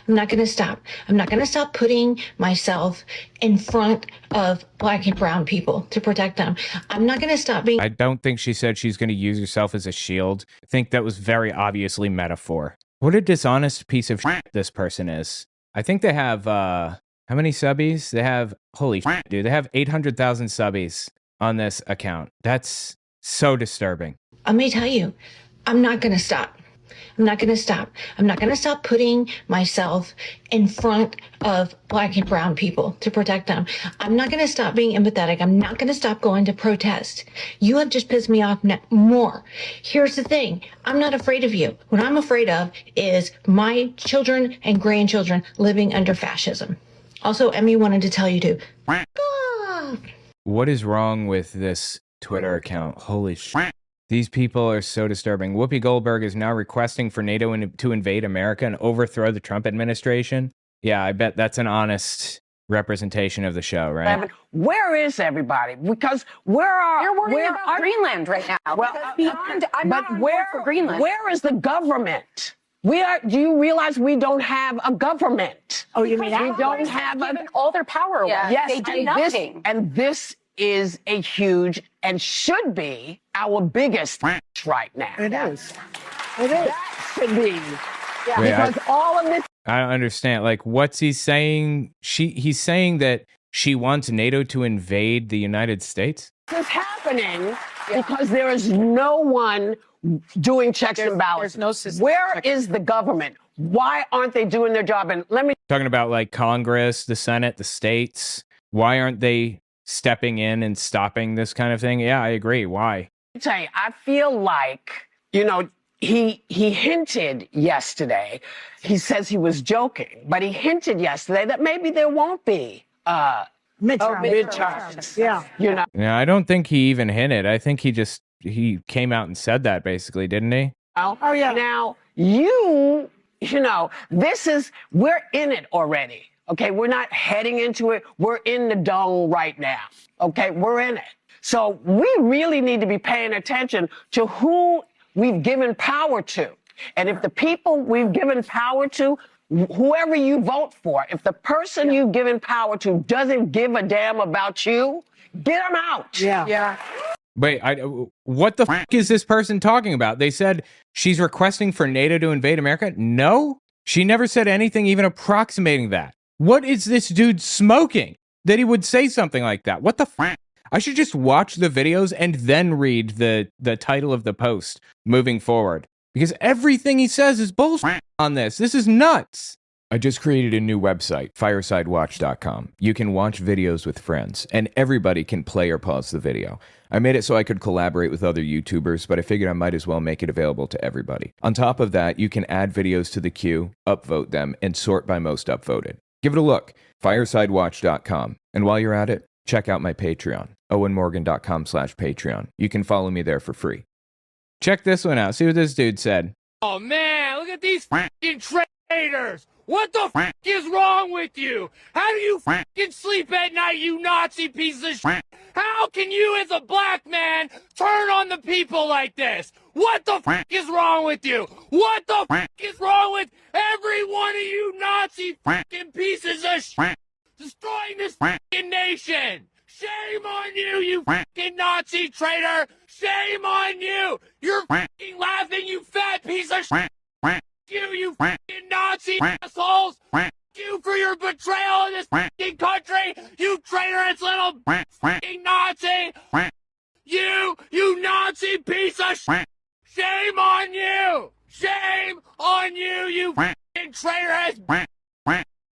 L: I'm not going to stop. I'm not going to stop putting myself in front of black and brown people to protect them. I'm not going to stop being...
A: I don't think she said she's going to use herself as a shield. I think that was very obviously metaphor. What a dishonest piece of shit this person is. I think they have, how many subbies? They have, holy shit, dude, they have 800,000 subbies on this account. That's so disturbing.
L: Let me tell you, I'm not going to stop. I'm not going to stop. I'm not going to stop putting myself in front of Black and brown people to protect them. I'm not going to stop being empathetic. I'm not going to stop going to protest. You have just pissed me off more. Here's the thing. I'm not afraid of you. What I'm afraid of is my children and grandchildren living under fascism. Also, Emmy wanted to tell you to fuck off.
A: What is wrong with this Twitter account? Holy shit. These people are so disturbing. Whoopi Goldberg is now requesting for NATO to invade America and overthrow the Trump administration. Yeah, I bet that's an honest representation of the show, right?
M: Where is everybody? Because you're worried about Greenland right now. Well, for Greenland. Where is the government? Do you realize we don't have a government? Oh, you mean we don't have
N: all their power away?
M: Yeah. Yes,
N: they do nothing.
M: This is a huge and should be our biggest right now. It is. It is. That should be. Yeah.
A: Wait,
M: because all of this.
A: I don't understand. Like, what's he saying? He's saying that she wants NATO to invade the United States?
M: This is happening because there is no one doing checks and balances.
N: There's no system.
M: Where is the government? Why aren't they doing their job? And let me
A: talking about like Congress, the Senate, the states. Why aren't they stepping in and stopping this kind of thing? Yeah, I agree. Why?
M: tell you, I feel like, he hinted yesterday, he says he was joking, but he hinted yesterday that maybe there won't be midterms. Yeah.
A: Yeah, I don't think he even hinted. I think he came out and said that basically, didn't he?
M: Oh, yeah. Now, we're in it already. Okay, we're not heading into it. We're in the dome right now. Okay, we're in it. So we really need to be paying attention to who we've given power to. And if the people we've given power to, whoever you vote for, if the person you've given power to doesn't give a damn about you, get them out.
N: Yeah.
A: Wait, what the f*** is this person talking about? They said she's requesting for NATO to invade America? No, she never said anything even approximating that. What is this dude smoking that he would say something like that? What the f***? I should just watch the videos and then read the title of the post moving forward. Because everything he says is bullshit on this. This is nuts.
D: I just created a new website, firesidewatch.com. You can watch videos with friends, and everybody can play or pause the video. I made it so I could collaborate with other YouTubers, but I figured I might as well make it available to everybody. On top of that, you can add videos to the queue, upvote them, and sort by most upvoted. Give it a look, firesidewatch.com. And while you're at it, check out my Patreon, owenmorgan.com/Patreon. You can follow me there for free.
A: Check this one out. See what this dude said.
J: Oh, man, look at these fucking traitors. What the f*** is wrong with you? How do you fucking sleep at night, you Nazi piece of shit? How can you, as a black man, turn on the people like this? What the f*** is wrong with you? What the f*** is wrong with every one of you Nazi fucking pieces of shit? Destroying this fucking nation. Shame on you, you fucking Nazi traitor. Shame on you. You're fucking laughing, you fat piece of shit. You fucking Nazi assholes! You for your betrayal of this fucking country! You traitorous little fucking Nazi! You Nazi piece of shit! Shame on you! Shame on you, you fucking traitorous!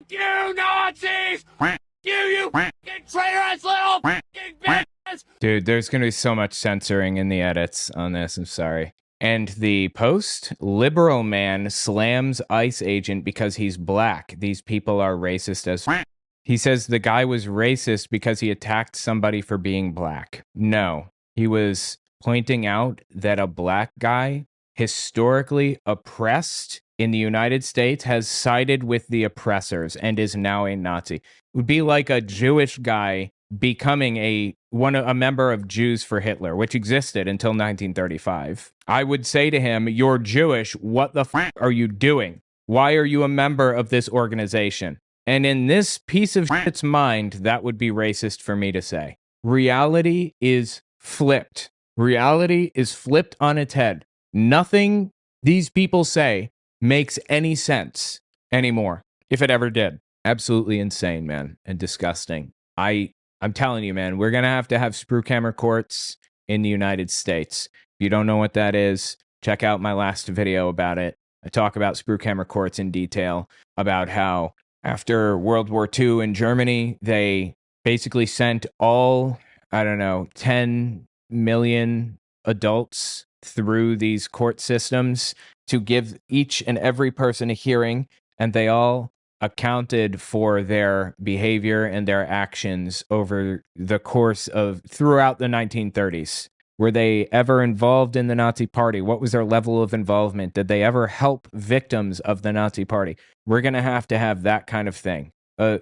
J: You Nazis! You fucking traitorous little fucking bitches!
A: Dude, there's going to be so much censoring in the edits on this. I'm sorry. And the post, liberal man slams ICE agent because he's black. These people are racist as f-. He says the guy was racist because he attacked somebody for being black. No, he was pointing out that a black guy, historically oppressed in the United States, has sided with the oppressors and is now a Nazi. It would be like a Jewish guy becoming a member of Jews for Hitler, which existed until 1935. I would say to him, you're Jewish, what the f*** are you doing? Why are you a member of this organization? And in this piece of shit's mind, that would be racist for me to say. Reality is flipped. Reality is flipped on its head. Nothing these people say makes any sense anymore, if it ever did. Absolutely insane, man, and disgusting. I'm telling you, man, we're going to have sprue camera courts in the United States. If you don't know what that is, Check out my last video about it. I talk about Spruchhammer courts in detail, about how after World War II in Germany, they basically sent all, 10 million adults through these court systems to give each and every person a hearing, and they all accounted for their behavior and their actions over the course of throughout the 1930s. Were they ever involved in the Nazi Party? What was their level of involvement? Did they ever help victims of the Nazi Party? We're going to have that kind of thing.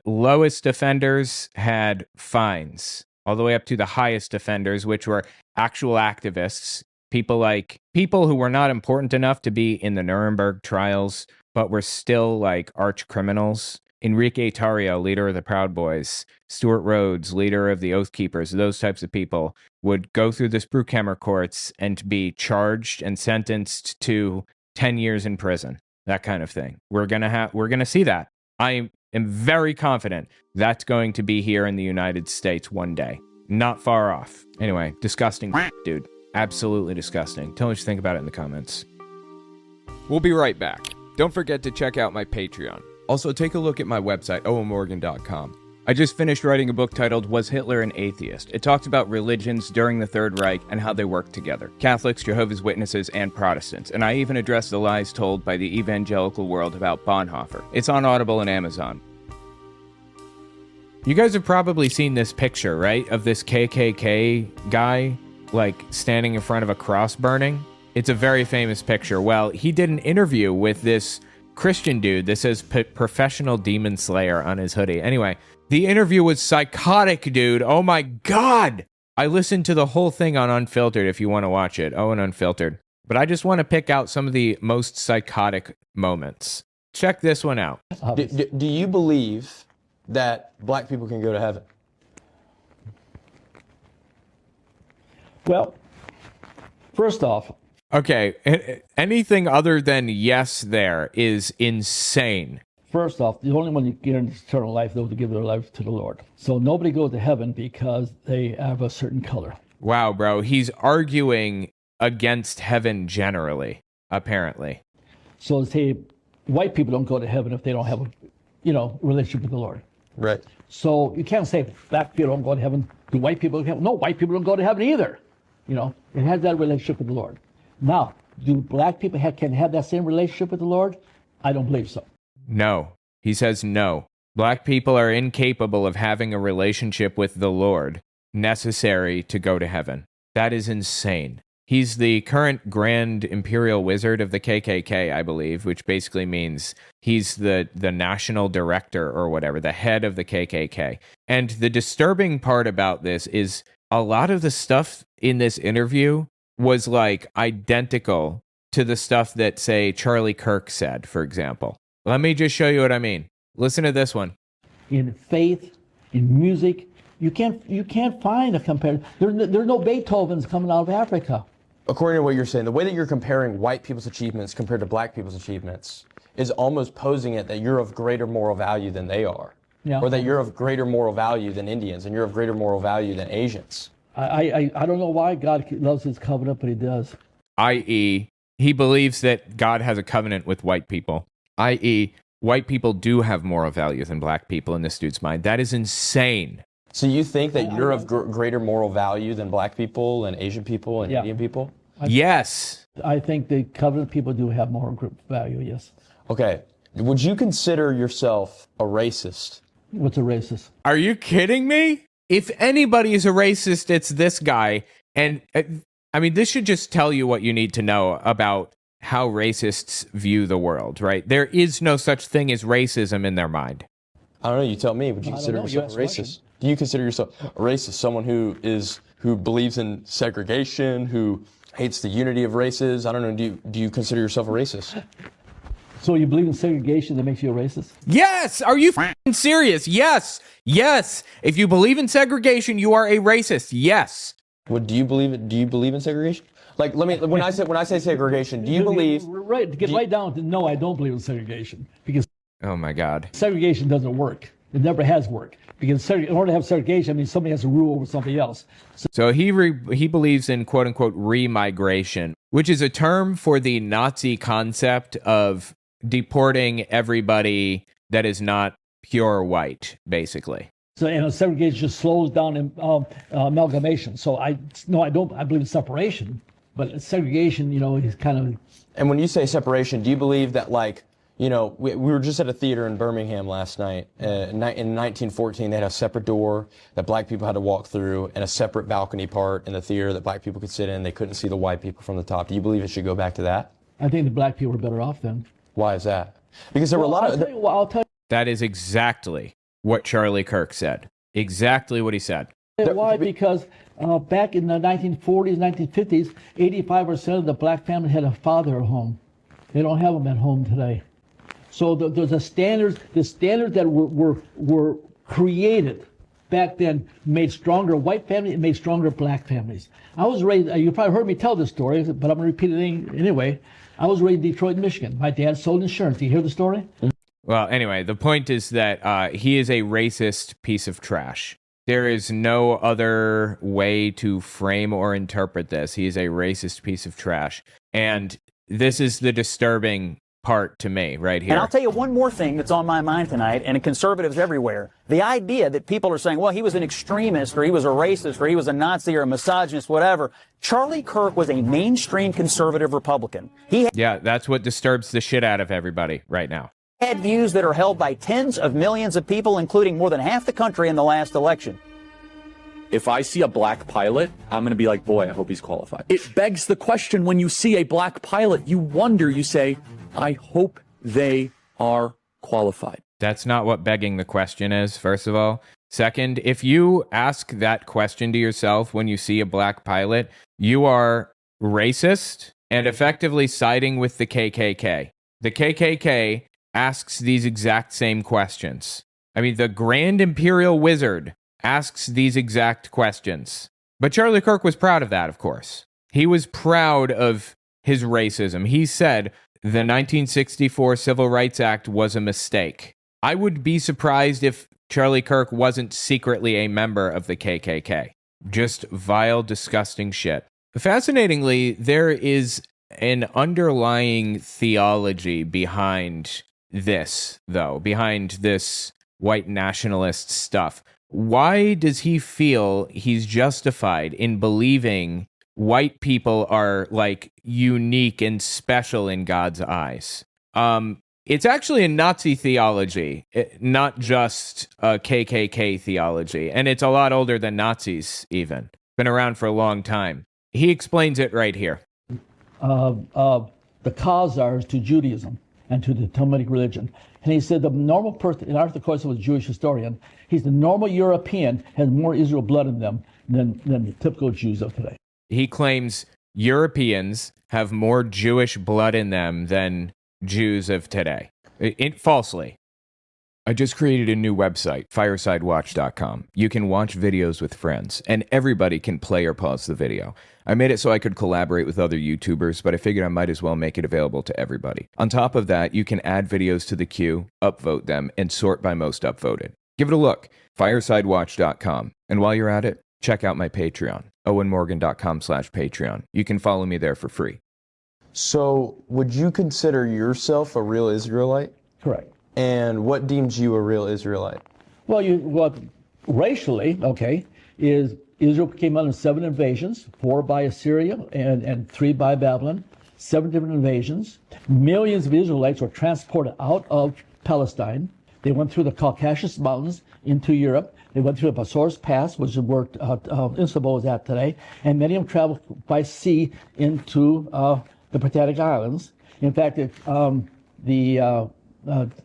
A: Lowest offenders had fines, all the way up to the highest offenders, which were actual activists, people who were not important enough to be in the Nuremberg trials, but were still like arch criminals. Enrique Tarrio, leader of the Proud Boys, Stuart Rhodes, leader of the Oath Keepers, those types of people would go through the Spruchhammer courts and be charged and sentenced to 10 years in prison, that kind of thing. We're going to see that. I am very confident that's going to be here in the United States one day. Not far off. Anyway, disgusting, dude. Absolutely disgusting. Tell me what you think about it in the comments.
D: We'll be right back. Don't forget to check out my Patreon. Also, take a look at my website, owenmorgan.com.
A: I just finished writing a book titled Was Hitler an Atheist? It talks about religions during the Third Reich and how they work together. Catholics, Jehovah's Witnesses, and Protestants. And I even address the lies told by the evangelical world about Bonhoeffer. It's on Audible and Amazon. You guys have probably seen this picture, right? Of this KKK guy, like, standing in front of a cross burning. It's a very famous picture. Well, he did an interview with this Christian dude that says professional demon slayer on his hoodie. Anyway, the interview was psychotic, dude. Oh my God. I listened to the whole thing on Unfiltered if you want to watch it. Owen Unfiltered. But I just want to pick out some of the most psychotic moments. Check this one out.
O: Do you believe that black people can go to heaven?
B: Well, first off,
A: okay, anything other than yes there is insane.
B: First off, the only one you get into eternal life, those who give their life to the Lord. So nobody goes to heaven because they have a certain color.
A: Wow, bro. He's arguing against heaven generally, apparently.
B: So say white people don't go to heaven if they don't have a, relationship with the Lord.
O: Right.
B: So you can't say black people don't go to heaven. Do white people go to heaven? No, white people don't go to heaven either. It has that relationship with the Lord. Now, do black people can have that same relationship with the Lord? I don't believe so.
A: No. He says no. Black people are incapable of having a relationship with the Lord necessary to go to heaven. That is insane. He's the current Grand Imperial Wizard of the KKK, I believe, which basically means he's the national director or whatever, the head of the KKK. And the disturbing part about this is a lot of the stuff in this interview was like identical to the stuff that, say, Charlie Kirk said, for example. Let me just show you what I mean. Listen to this one.
B: In faith, in music, you can't find a comparison. There's no Beethovens coming out of Africa.
O: According to what you're saying, the way that you're comparing white people's achievements compared to black people's achievements is almost posing it that you're of greater moral value than they are. Yeah. Or that you're of greater moral value than Indians, and you're of greater moral value than Asians.
B: I don't know why God loves his covenant, but he does.
A: I.e., he believes that God has a covenant with white people. I.e., white people do have moral value than black people in this dude's mind. That is insane.
O: So you think that you're of greater moral value than black people and Asian people and Indian people?
A: Yes.
B: I think the covenant people do have moral value, yes.
O: Okay. Would you consider yourself a racist?
B: What's a racist?
A: Are you kidding me? If anybody is a racist, it's this guy. And this should just tell you what you need to know about how racists view the world, right? There is no such thing as racism in their mind.
O: I don't know. You tell me. Would you consider yourself a racist? Do you consider yourself a racist? Someone who believes in segregation, who hates the unity of races? I don't know. Do you consider yourself a racist?
B: So you believe in segregation that makes you a racist?
A: Yes! Are you f***ing serious? Yes! Yes! If you believe in segregation, you are a racist. Yes.
O: What do you believe in? Do you believe in segregation? Like, when I say segregation, do you believe?
B: Right. Get right down to no. I don't believe in segregation because.
A: Oh my God.
B: Segregation doesn't work. It never has worked because in order to have segregation, I mean somebody has to rule over somebody else.
A: So he believes in quote unquote remigration. which is a term for the Nazi concept of deporting everybody that is not pure white, basically.
P: So, and segregation just slows down amalgamation. So I believe in separation, but segregation, is kind of.
O: And when you say separation, do you believe that, like, we were just at a theater in Birmingham last night. In 1914, they had a separate door that black people had to walk through and a separate balcony part in the theater that black people could sit in. They couldn't see the white people from the top. Do you believe it should go back to that?
P: I think the black people were better off then.
O: Why is that? Because there were a lot of...
P: I'll tell you.
A: That is exactly what Charlie Kirk said. Exactly what he said.
P: Why? Because back in the 1940s, 1950s, 85% of the black family had a father at home. They don't have them at home today. So there's the standards that were created back then made stronger white families and made stronger black families. I was raised, you probably heard me tell this story, but I'm going to repeat it anyway. I was raised in Detroit, Michigan. My dad sold insurance. Do you hear the story?
A: Well, anyway, the point is that he is a racist piece of trash. There is no other way to frame or interpret this. He is a racist piece of trash. And this is the disturbing part to me right here.
Q: And I'll tell you one more thing that's on my mind tonight, and conservatives everywhere. The idea that people are saying, well, he was an extremist, or he was a racist, or he was a Nazi, or a misogynist, whatever. Charlie Kirk was a mainstream conservative Republican.
A: Yeah, that's what disturbs the shit out of everybody right now.
Q: Had views that are held by tens of millions of people, including more than half the country in the last election.
R: If I see a black pilot, I'm going to be like, boy, I hope he's qualified. It begs the question, when you see a black pilot, you wonder, you say, I hope they are qualified.
A: That's not what begging the question is, first of all. Second, if you ask that question to yourself when you see a black pilot, you are racist and effectively siding with the KKK. The KKK asks these exact same questions. I mean, the Grand Imperial Wizard asks these exact questions. But Charlie Kirk was proud of that, of course. He was proud of his racism. He said the 1964 Civil Rights Act was a mistake. I would be surprised if Charlie Kirk wasn't secretly a member of the KKK. Just vile, disgusting shit. Fascinatingly, there is an underlying theology behind this, though, behind this white nationalist stuff. Why does he feel he's justified in believing white people are, like, unique and special in God's eyes? It's actually a Nazi theology, not just a KKK theology. And it's a lot older than Nazis, even. Been around for a long time. He explains it right here.
P: The Khazars to Judaism and to the Talmudic religion. And he said the normal person, and Arthur Koestler was a Jewish historian, he's the normal European has more Israel blood in them than the typical Jews of today.
A: He claims Europeans have more Jewish blood in them than Jews of today. Falsely. I just created a new website, firesidewatch.com. You can watch videos with friends, and everybody can play or pause the video. I made it so I could collaborate with other YouTubers, but I figured I might as well make it available to everybody. On top of that, you can add videos to the queue, upvote them, and sort by most upvoted. Give it a look, firesidewatch.com. And while you're at it, check out my Patreon, owenmorgan.com/Patreon. You can follow me there for free.
O: So, would you consider yourself a real Israelite?
P: Correct.
O: And what deems you a real Israelite?
P: Well, racially, okay, is Israel came under 7 invasions, 4 by Assyria and 3 by Babylon, 7 different invasions. Millions of Israelites were transported out of Palestine. They went through the Caucasus Mountains into Europe. They went through the Bosphorus Pass, which is where Istanbul is at today, and many of them traveled by sea into the Britannic Islands. In fact, the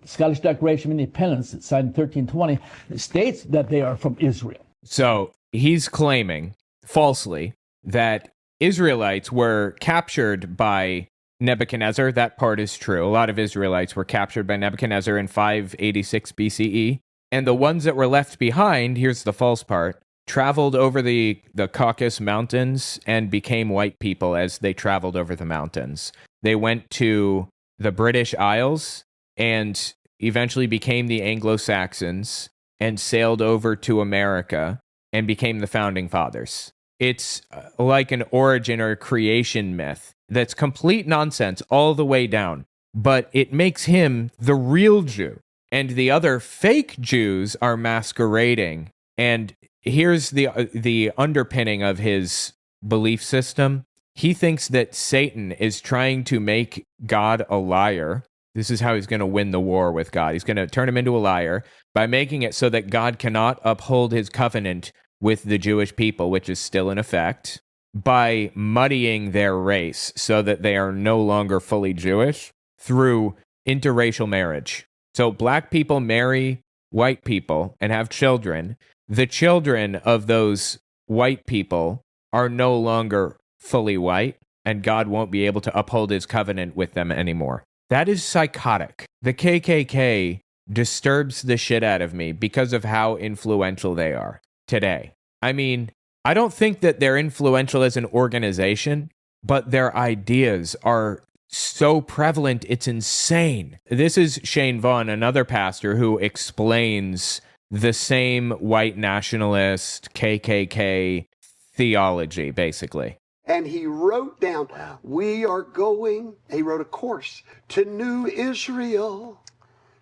P: Scottish Declaration of Independence, signed in 1320, states that they are from Israel.
A: So he's claiming, falsely, that Israelites were captured by Nebuchadnezzar. That part is true. A lot of Israelites were captured by Nebuchadnezzar in 586 BCE. And the ones that were left behind, here's the false part, traveled over the Caucasus Mountains and became white people as they traveled over the mountains. They went to the British Isles and eventually became the Anglo-Saxons and sailed over to America and became the founding fathers. It's like an origin or a creation myth that's complete nonsense all the way down. But it makes him the real Jew. And the other fake Jews are masquerading. And here's the underpinning of his belief system. He thinks that Satan is trying to make God a liar. This is how he's going to win the war with God. He's going to turn him into a liar by making it so that God cannot uphold his covenant with the Jewish people, which is still in effect, by muddying their race so that they are no longer fully Jewish through interracial marriage. So black people marry white people and have children. The children of those white people are no longer fully white, and God won't be able to uphold his covenant with them anymore. That is psychotic. The KKK disturbs the shit out of me because of how influential they are today. I mean, I don't think that they're influential as an organization, but their ideas are so prevalent, it's insane. This is Shane Vaughn, another pastor who explains the same white nationalist KKK theology, basically.
S: And he wrote down, we are going, he wrote a course, to New Israel,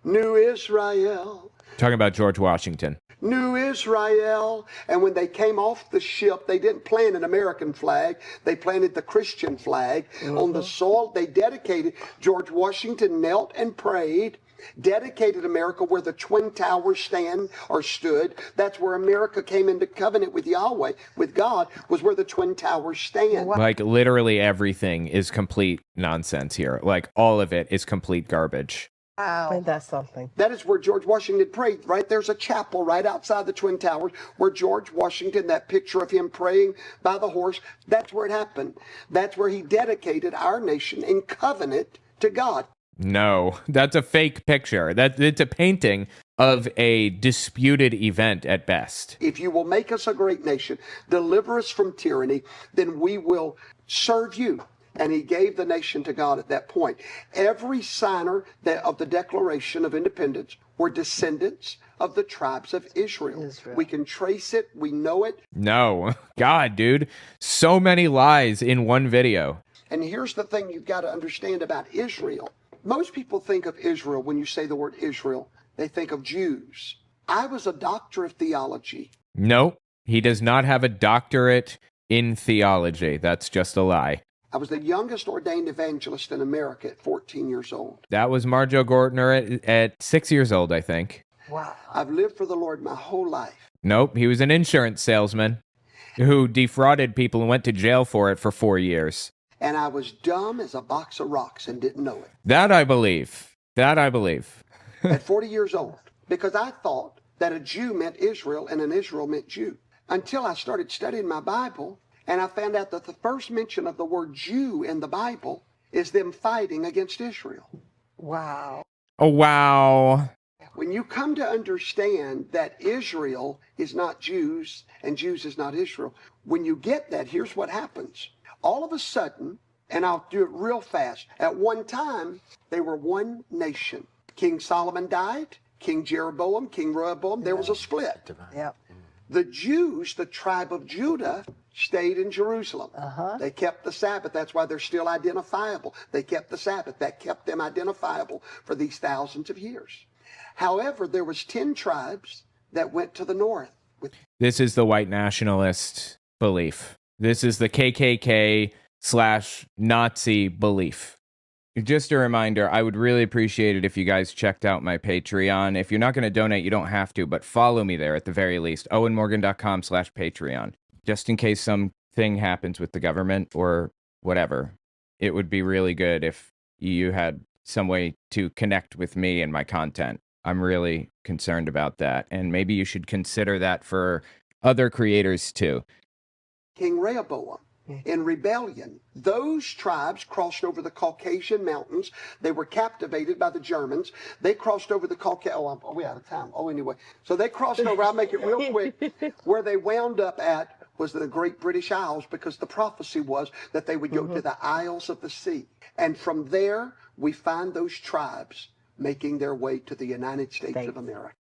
S: New Israel.
A: Talking about George Washington.
S: New Israel. And when they came off the ship, they didn't plant an American flag. They planted the Christian flag on the soil. They dedicated, George Washington knelt and prayed, dedicated America where the Twin Towers stand or stood. That's where America came into covenant with Yahweh, with God, was where the Twin Towers stand.
A: Like literally everything is complete nonsense here. Like all of it is complete garbage.
S: Wow. Ain't that something? That is where George Washington prayed, right? There's a chapel right outside the Twin Towers where George Washington, that picture of him praying by the horse, that's where it happened. That's where he dedicated our nation in covenant to God.
A: No, that's a fake picture. It's a painting of a disputed event at best.
S: If you will make us a great nation, deliver us from tyranny, then we will serve you. And he gave the nation to God at that point. Every signer of the Declaration of Independence were descendants of the tribes of Israel. We can trace it. We know it.
A: No. God, dude. So many lies in one video.
S: And here's the thing you've got to understand about Israel. Most people think of Israel, when you say the word Israel, they think of Jews. I was a doctor of theology.
A: No, he does not have a doctorate in theology. That's just a lie.
S: I was the youngest ordained evangelist in America at 14 years old.
A: That was Marjo Gortner at 6 years old, I think.
S: Wow. I've lived for the Lord my whole life.
A: Nope, he was an insurance salesman who defrauded people and went to jail for it for 4 years.
S: And I was dumb as a box of rocks and didn't know it.
A: That I believe. That I believe.
S: At 40 years old. Because I thought that a Jew meant Israel and an Israel meant Jew. Until I started studying my Bible, and I found out that the first mention of the word Jew in the Bible is them fighting against Israel. Wow.
A: Oh, wow.
S: When you come to understand that Israel is not Jews and Jews is not Israel, when you get that, here's what happens. All of a sudden, and I'll do it real fast, at one time, they were one nation. King Solomon died, King Jeroboam, King Rehoboam, there was a split. Yep. The Jews, the tribe of Judah, stayed in Jerusalem. They kept the Sabbath. That's why they're still identifiable. They kept the Sabbath. That kept them identifiable for these thousands of years. However, there was 10 tribes that went to the north.
A: This is the white nationalist belief. This is the KKK/Nazi belief. Just a reminder, I would really appreciate it if you guys checked out my Patreon. If you're not going to donate, you don't have to, but follow me there at the very least. owenmorgan.com/Patreon. Just in case something happens with the government or whatever. It would be really good if you had some way to connect with me and my content. I'm really concerned about that. And maybe you should consider that for other creators too.
S: King Rehoboam, in rebellion, those tribes crossed over the Caucasian mountains. They were captivated by the Germans. They crossed over the Caucasian. Oh, we out of time. Oh, anyway. So they crossed over. I'll make it real quick. Where they wound up at was the Great British Isles, because the prophecy was that they would go to the Isles of the Sea. And from there, we find those tribes making their way to the United States of America.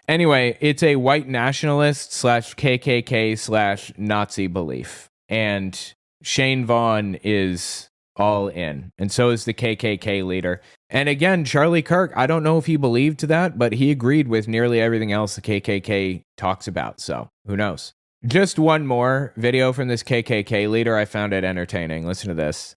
A: Anyway, it's a white nationalist/KKK/Nazi belief. And Shane Vaughn is all in. And so is the KKK leader. And again, Charlie Kirk, I don't know if he believed that, but he agreed with nearly everything else the KKK talks about. So who knows? Just one more video from this KKK leader. I found it entertaining. Listen to this.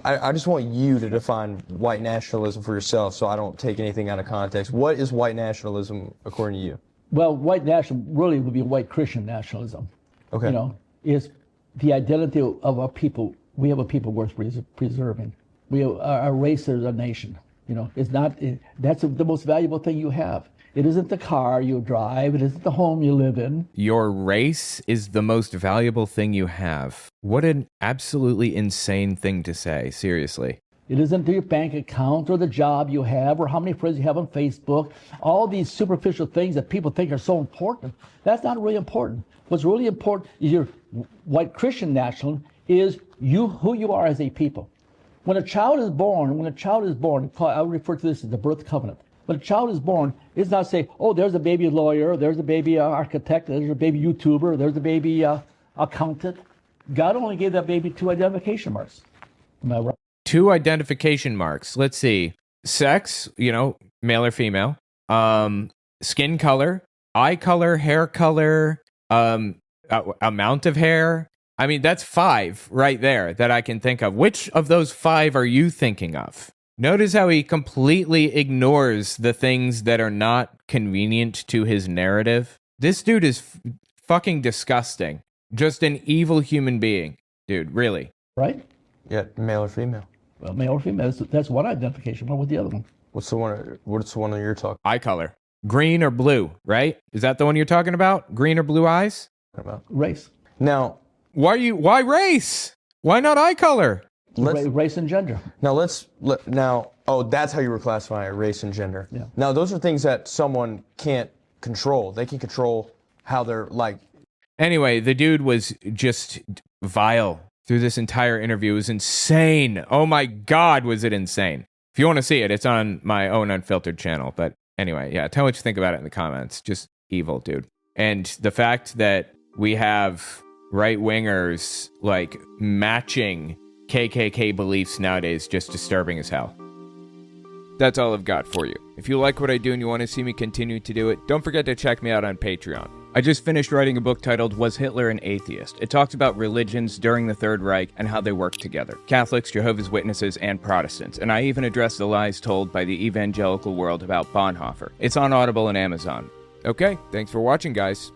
O: I just want you to define white nationalism for yourself so I don't take anything out of context. What is white nationalism according to you?
P: Well, white nationalism really would be white Christian nationalism.
O: Okay.
P: You know, is the identity of our people. We have a people worth preserving. Our race is a nation. You know, it's not. That's the most valuable thing you have. It isn't the car you drive. It isn't the home you live in.
A: Your race is the most valuable thing you have. What an absolutely insane thing to say. Seriously.
P: It isn't your bank account or the job you have or how many friends you have on Facebook. All these superficial things that people think are so important. That's not really important. What's really important is your white Christian nationalism is who you are as a people. When a child is born, I would refer to this as the birth covenant. When a child is born, it's not say, oh, there's a baby lawyer, there's a baby architect, there's a baby YouTuber, there's a baby accountant. God only gave that baby 2 identification marks. Am I right?
A: 2 identification marks. Let's see. Sex, male or female. Skin color, eye color, hair color, amount of hair. I mean, that's 5 right there that I can think of. Which of those 5 are you thinking of? Notice how he completely ignores the things that are not convenient to his narrative. This dude is fucking disgusting. Just an evil human being. Dude, really.
P: Right?
O: Yeah, male or female.
P: Well, male or female, that's one identification. What was the other one?
O: What's the one that you're talking
A: about? Eye color. Green or blue, right? Is that the one you're talking about? Green or blue eyes?
O: About
P: race.
O: Now,
A: why race? Why not eye color?
P: Race and gender.
O: Now that's how you were classifying it, race and gender.
P: Yeah.
O: Now those are things that someone can't control. They can control how they're like.
A: Anyway, the dude was just vile through this entire interview. It was insane. Oh my God, was it insane? If you want to see it, it's on my own Unfiltered channel. But anyway, yeah, tell me what you think about it in the comments. Just evil, dude. And the fact that we have right-wingers like matching KKK beliefs nowadays, just disturbing as hell. That's all I've got for you. If you like what I do and you want to see me continue to do it, don't forget to check me out on Patreon. I just finished writing a book titled Was Hitler an Atheist? It talks about religions during the Third Reich and how they work together. Catholics, Jehovah's Witnesses, and Protestants. And I even address the lies told by the evangelical world about Bonhoeffer. It's on Audible and Amazon. Okay, thanks for watching, guys.